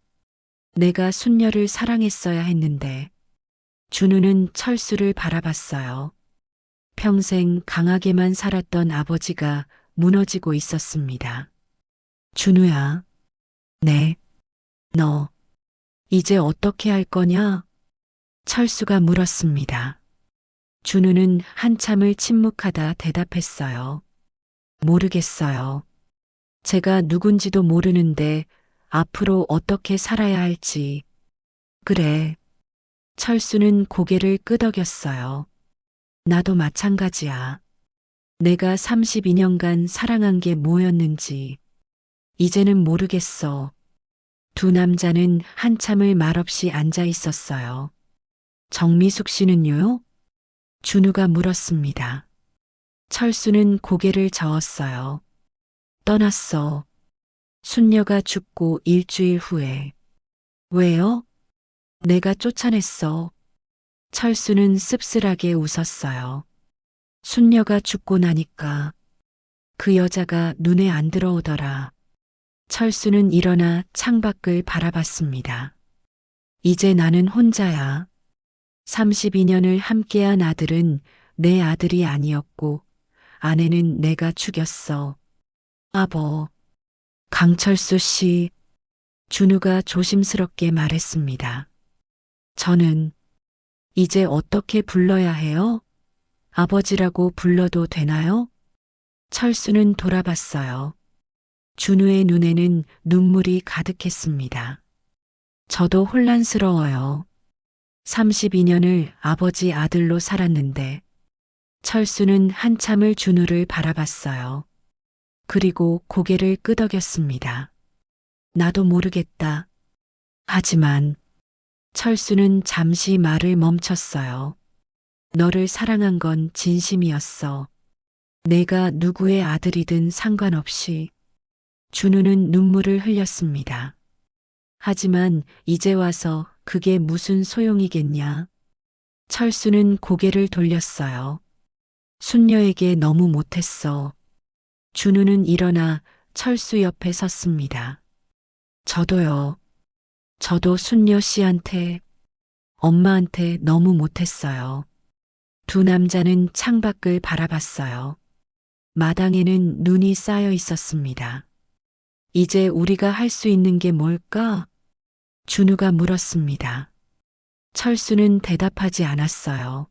내가 순녀를 사랑했어야 했는데. 준우는 철수를 바라봤어요. 평생 강하게만 살았던 아버지가 무너지고 있었습니다. 준우야. 네. 너, 이제 어떻게 할 거냐? 철수가 물었습니다. 준우는 한참을 침묵하다 대답했어요. 모르겠어요. 제가 누군지도 모르는데 앞으로 어떻게 살아야 할지. 그래. 철수는 고개를 끄덕였어요. 나도 마찬가지야. 내가 32년간 사랑한 게 뭐였는지. 이제는 모르겠어. 두 남자는 한참을 말없이 앉아 있었어요. 정미숙 씨는요? 준우가 물었습니다. 철수는 고개를 저었어요. 떠났어. 순녀가 죽고 일주일 후에. 왜요? 내가 쫓아냈어. 철수는 씁쓸하게 웃었어요. 순녀가 죽고 나니까 그 여자가 눈에 안 들어오더라. 철수는 일어나 창밖을 바라봤습니다. 이제 나는 혼자야. 32년을 함께한 아들은 내 아들이 아니었고 아내는 내가 죽였어. 아버, 강철수 씨. 준우가 조심스럽게 말했습니다. 저는 이제 어떻게 불러야 해요? 아버지라고 불러도 되나요? 철수는 돌아봤어요. 준우의 눈에는 눈물이 가득했습니다. 저도 혼란스러워요. 32년을 아버지 아들로 살았는데 철수는 한참을 준우를 바라봤어요. 그리고 고개를 끄덕였습니다. 나도 모르겠다. 하지만 철수는 잠시 말을 멈췄어요. 너를 사랑한 건 진심이었어. 내가 누구의 아들이든 상관없이. 준우는 눈물을 흘렸습니다. 하지만 이제 와서 그게 무슨 소용이겠냐. 철수는 고개를 돌렸어요. 순녀에게 너무 못했어. 준우는 일어나 철수 옆에 섰습니다. 저도요. 저도 순녀 씨한테, 엄마한테 너무 못했어요. 두 남자는 창밖을 바라봤어요. 마당에는 눈이 쌓여 있었습니다. 이제 우리가 할 수 있는 게 뭘까? 준우가 물었습니다. 철수는 대답하지 않았어요.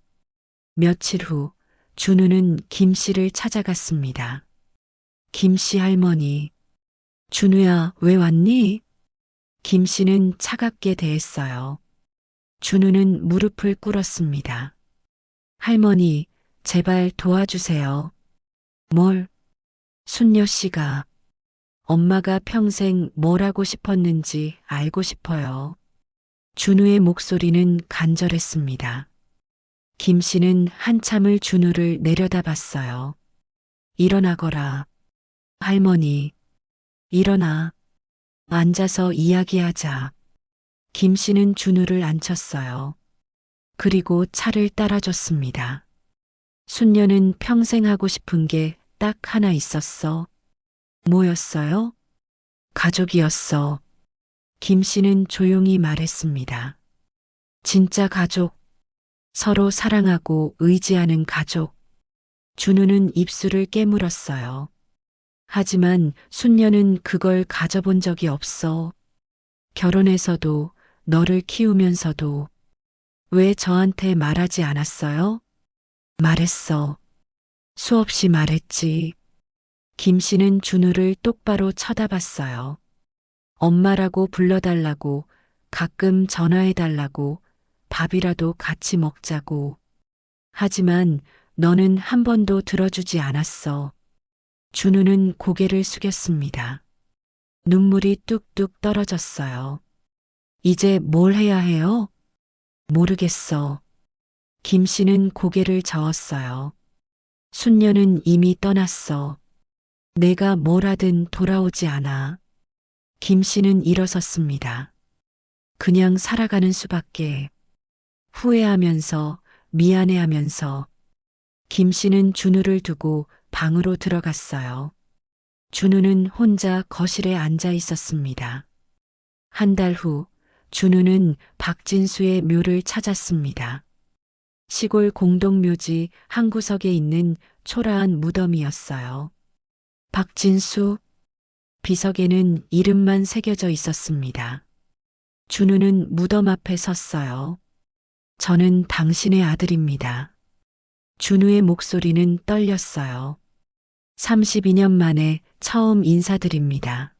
며칠 후 준우는 김 씨를 찾아갔습니다. 김 씨 할머니, 준우야, 왜 왔니? 김 씨는 차갑게 대했어요. 준우는 무릎을 꿇었습니다. 할머니, 제발 도와주세요. 뭘? 순녀 씨가 엄마가 평생 뭘 하고 싶었는지 알고 싶어요. 준우의 목소리는 간절했습니다. 김 씨는 한참을 준우를 내려다봤어요. 일어나거라. 할머니, 일어나. 앉아서 이야기하자. 김 씨는 준우를 앉혔어요. 그리고 차를 따라줬습니다. 순녀는 평생 하고 싶은 게 딱 하나 있었어. 뭐였어요? 가족이었어. 김 씨는 조용히 말했습니다. 진짜 가족. 서로 사랑하고 의지하는 가족. 준우는 입술을 깨물었어요. 하지만 순녀는 그걸 가져본 적이 없어. 결혼해서도 너를 키우면서도 왜 저한테 말하지 않았어요? 말했어. 수없이 말했지. 김 씨는 준우를 똑바로 쳐다봤어요. 엄마라고 불러달라고, 가끔 전화해달라고, 밥이라도 같이 먹자고. 하지만 너는 한 번도 들어주지 않았어. 준우는 고개를 숙였습니다. 눈물이 뚝뚝 떨어졌어요. 이제 뭘 해야 해요? 모르겠어. 김 씨는 고개를 저었어요. 순녀는 이미 떠났어. 내가 뭘 하든 돌아오지 않아. 김 씨는 일어섰습니다. 그냥 살아가는 수밖에. 후회하면서, 미안해하면서. 김 씨는 준우를 두고 방으로 들어갔어요. 준우는 혼자 거실에 앉아 있었습니다. 한 달 후, 준우는 박진수의 묘를 찾았습니다. 시골 공동묘지 한 구석에 있는 초라한 무덤이었어요. 박진수, 비석에는 이름만 새겨져 있었습니다. 준우는 무덤 앞에 섰어요. 저는 당신의 아들입니다. 준우의 목소리는 떨렸어요. 32년 만에 처음 인사드립니다.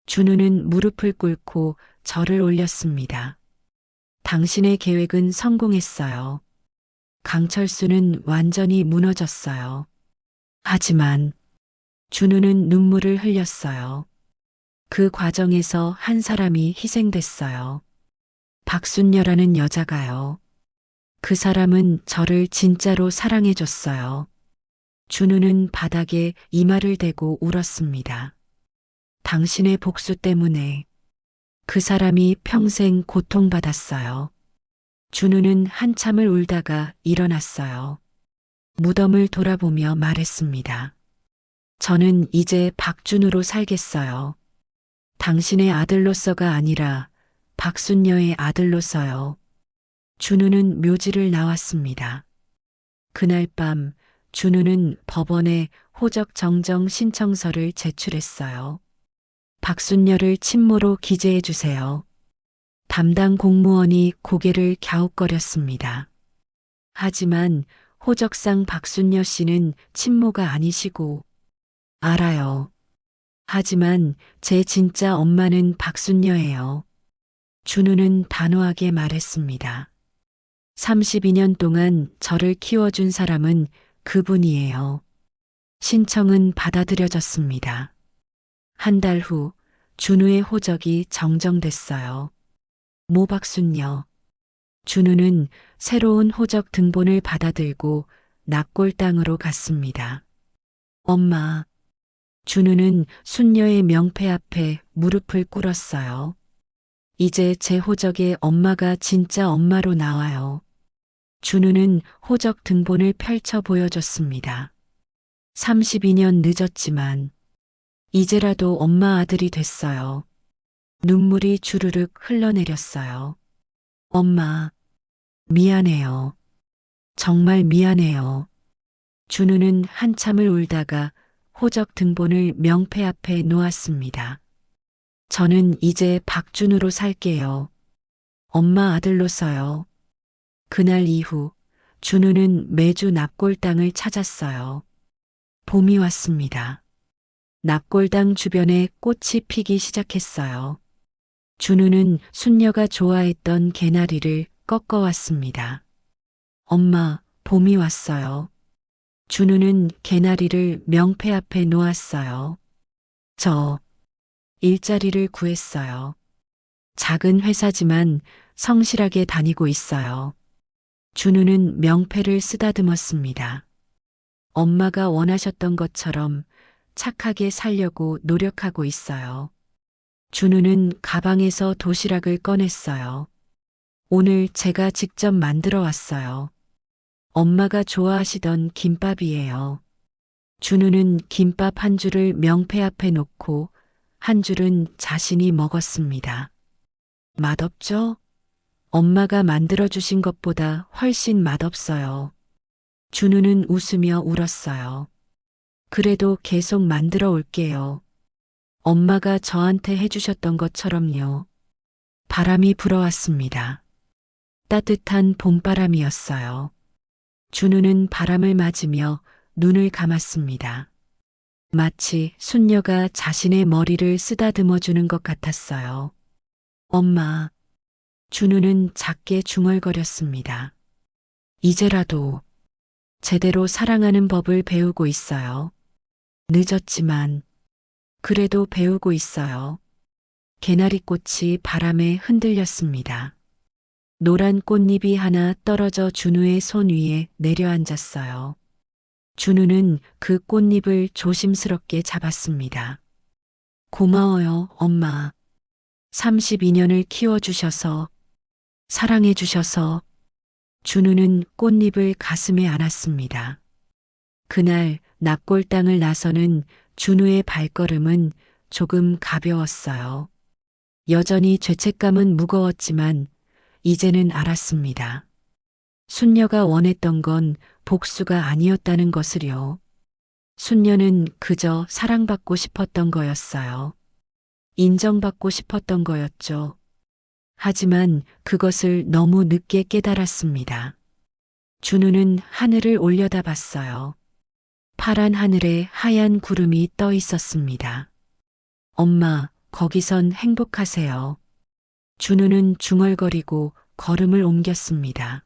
준우는 무릎을 꿇고 절을 올렸습니다. 당신의 계획은 성공했어요. 강철수는 완전히 무너졌어요. 하지만 준우는 눈물을 흘렸어요. 그 과정에서 한 사람이 희생됐어요. 박순녀라는 여자가요. 그 사람은 저를 진짜로 사랑해줬어요. 준우는 바닥에 이마를 대고 울었습니다. 당신의 복수 때문에 그 사람이 평생 고통받았어요. 준우는 한참을 울다가 일어났어요. 무덤을 돌아보며 말했습니다. 저는 이제 박준우로 살겠어요. 당신의 아들로서가 아니라 박순녀의 아들로서요. 준우는 묘지를 나왔습니다. 그날 밤 준우는 법원에 호적 정정 신청서를 제출했어요. 박순녀를 친모로 기재해 주세요. 담당 공무원이 고개를 갸웃거렸습니다. 하지만 호적상 박순녀 씨는 친모가 아니시고, 알아요. 하지만 제 진짜 엄마는 박순녀예요. 준우는 단호하게 말했습니다. 32년 동안 저를 키워준 사람은 그분이에요. 신청은 받아들여졌습니다. 한 달 후 준우의 호적이 정정됐어요. 모 박순녀. 준우는 새로운 호적 등본을 받아들고 납골 땅으로 갔습니다. 엄마. 준우는 순녀의 명패 앞에 무릎을 꿇었어요. 이제 제 호적에 엄마가 진짜 엄마로 나와요. 준우는 호적 등본을 펼쳐 보여줬습니다. 32년 늦었지만 이제라도 엄마 아들이 됐어요. 눈물이 주르륵 흘러내렸어요. 엄마, 미안해요. 정말 미안해요. 준우는 한참을 울다가 호적 등본을 명패 앞에 놓았습니다. 저는 이제 박준우로 살게요. 엄마 아들로서요. 그날 이후 준우는 매주 납골 땅을 찾았어요. 봄이 왔습니다. 납골당 주변에 꽃이 피기 시작했어요. 준우는 순녀가 좋아했던 개나리를 꺾어왔습니다. 엄마, 봄이 왔어요. 준우는 개나리를 명패 앞에 놓았어요. 저 일자리를 구했어요. 작은 회사지만 성실하게 다니고 있어요. 준우는 명패를 쓰다듬었습니다. 엄마가 원하셨던 것처럼 착하게 살려고 노력하고 있어요. 준우는 가방에서 도시락을 꺼냈어요. 오늘 제가 직접 만들어 왔어요. 엄마가 좋아하시던 김밥이에요. 준우는 김밥 한 줄을 명패 앞에 놓고 한 줄은 자신이 먹었습니다. 맛없죠? 엄마가 만들어주신 것보다 훨씬 맛없어요. 준우는 웃으며 울었어요. 그래도 계속 만들어 올게요. 엄마가 저한테 해주셨던 것처럼요. 바람이 불어왔습니다. 따뜻한 봄바람이었어요. 준우는 바람을 맞으며 눈을 감았습니다. 마치 순녀가 자신의 머리를 쓰다듬어 주는 것 같았어요. 엄마. 준우는 작게 중얼거렸습니다. 이제라도 제대로 사랑하는 법을 배우고 있어요. 늦었지만 그래도 배우고 있어요. 개나리꽃이 바람에 흔들렸습니다. 노란 꽃잎이 하나 떨어져 준우의 손 위에 내려앉았어요. 준우는 그 꽃잎을 조심스럽게 잡았습니다. 고마워요, 엄마. 32년을 키워주셔서, 사랑해주셔서. 준우는 꽃잎을 가슴에 안았습니다. 그날 납골 땅을 나서는 준우의 발걸음은 조금 가벼웠어요. 여전히 죄책감은 무거웠지만 이제는 알았습니다. 순녀가 원했던 건 복수가 아니었다는 것을요. 순녀는 그저 사랑받고 싶었던 거였어요. 인정받고 싶었던 거였죠. 하지만 그것을 너무 늦게 깨달았습니다. 준우는 하늘을 올려다봤어요. 파란 하늘에 하얀 구름이 떠 있었습니다. 엄마, 거기선 행복하세요. 준우는 중얼거리고 걸음을 옮겼습니다.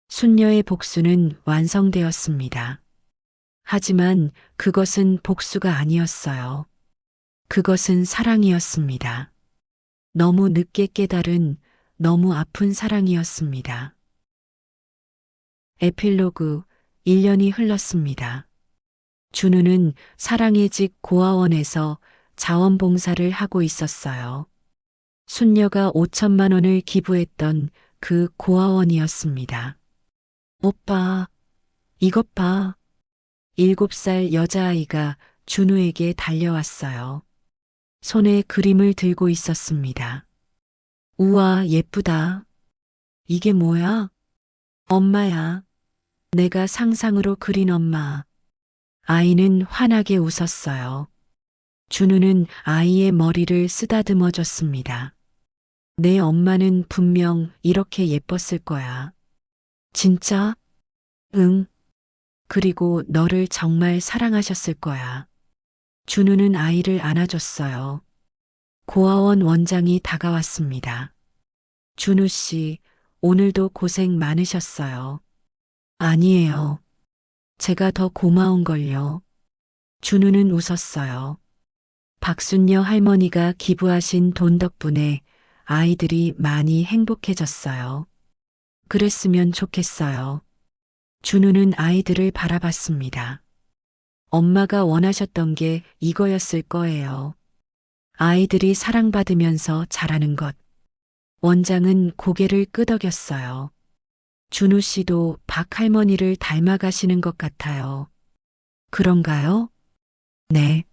순녀의 복수는 완성되었습니다. 하지만 그것은 복수가 아니었어요. 그것은 사랑이었습니다. 너무 늦게 깨달은 너무 아픈 사랑이었습니다. 에필로그 1년이 흘렀습니다. 준우는 사랑의 집 고아원에서 자원봉사를 하고 있었어요. 순녀가 5천만 원을 기부했던 그 고아원이었습니다. 오빠, 이것 봐. 7살 여자아이가 준우에게 달려왔어요. 손에 그림을 들고 있었습니다. 우와, 예쁘다. 이게 뭐야? 엄마야. 내가 상상으로 그린 엄마. 아이는 환하게 웃었어요. 준우는 아이의 머리를 쓰다듬어 줬습니다. 내 엄마는 분명 이렇게 예뻤을 거야. 진짜? 응. 그리고 너를 정말 사랑하셨을 거야. 준우는 아이를 안아줬어요. 고아원 원장이 다가왔습니다. 준우 씨, 오늘도 고생 많으셨어요. 아니에요. 제가 더 고마운걸요. 준우는 웃었어요. 박순녀 할머니가 기부하신 돈 덕분에 아이들이 많이 행복해졌어요. 그랬으면 좋겠어요. 준우는 아이들을 바라봤습니다. 엄마가 원하셨던 게 이거였을 거예요. 아이들이 사랑받으면서 자라는 것. 원장은 고개를 끄덕였어요. 준우 씨도 박 할머니를 닮아가시는 것 같아요. 그런가요? 네.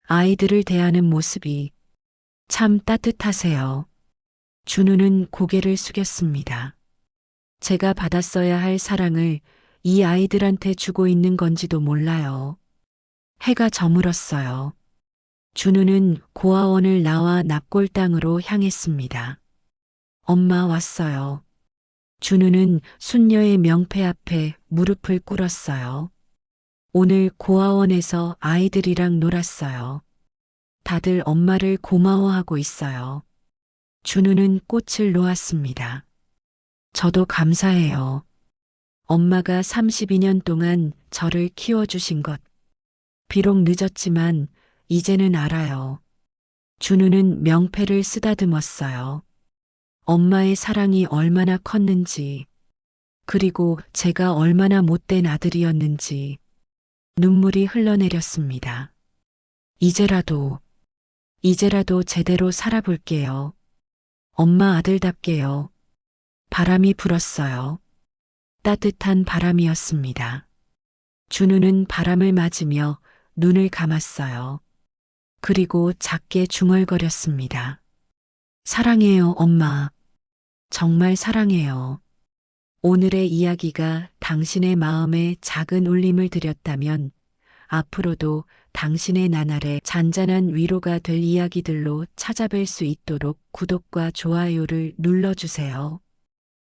아이들을 대하는 모습이 참 따뜻하세요. 준우는 고개를 숙였습니다. 제가 받았어야 할 사랑을 이 아이들한테 주고 있는 건지도 몰라요. 해가 저물었어요. 준우는 고아원을 나와 납골당으로 향했습니다. 엄마 왔어요. 준우는 순녀의 명패 앞에 무릎을 꿇었어요. 오늘 고아원에서 아이들이랑 놀았어요. 다들 엄마를 고마워하고 있어요. 준우는 꽃을 놓았습니다. 저도 감사해요. 엄마가 32년 동안 저를 키워주신 것. 비록 늦었지만 이제는 알아요. 준우는 명패를 쓰다듬었어요. 엄마의 사랑이 얼마나 컸는지, 그리고 제가 얼마나 못된 아들이었는지 눈물이 흘러내렸습니다. 이제라도 제대로 살아볼게요. 엄마 아들답게요. 바람이 불었어요. 따뜻한 바람이었습니다. 준우는 바람을 맞으며 눈을 감았어요. 그리고 작게 중얼거렸습니다. 사랑해요, 엄마. 정말 사랑해요. 오늘의 이야기가 당신의 마음에 작은 울림을 드렸다면 앞으로도 당신의 나날에 잔잔한 위로가 될 이야기들로 찾아뵐 수 있도록 구독과 좋아요를 눌러주세요.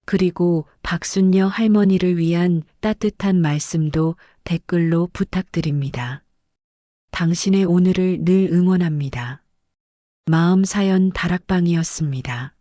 그리고 박순녀 할머니를 위한 따뜻한 말씀도 댓글로 부탁드립니다. 당신의 오늘을 늘 응원합니다. 마음 사연 다락방이었습니다.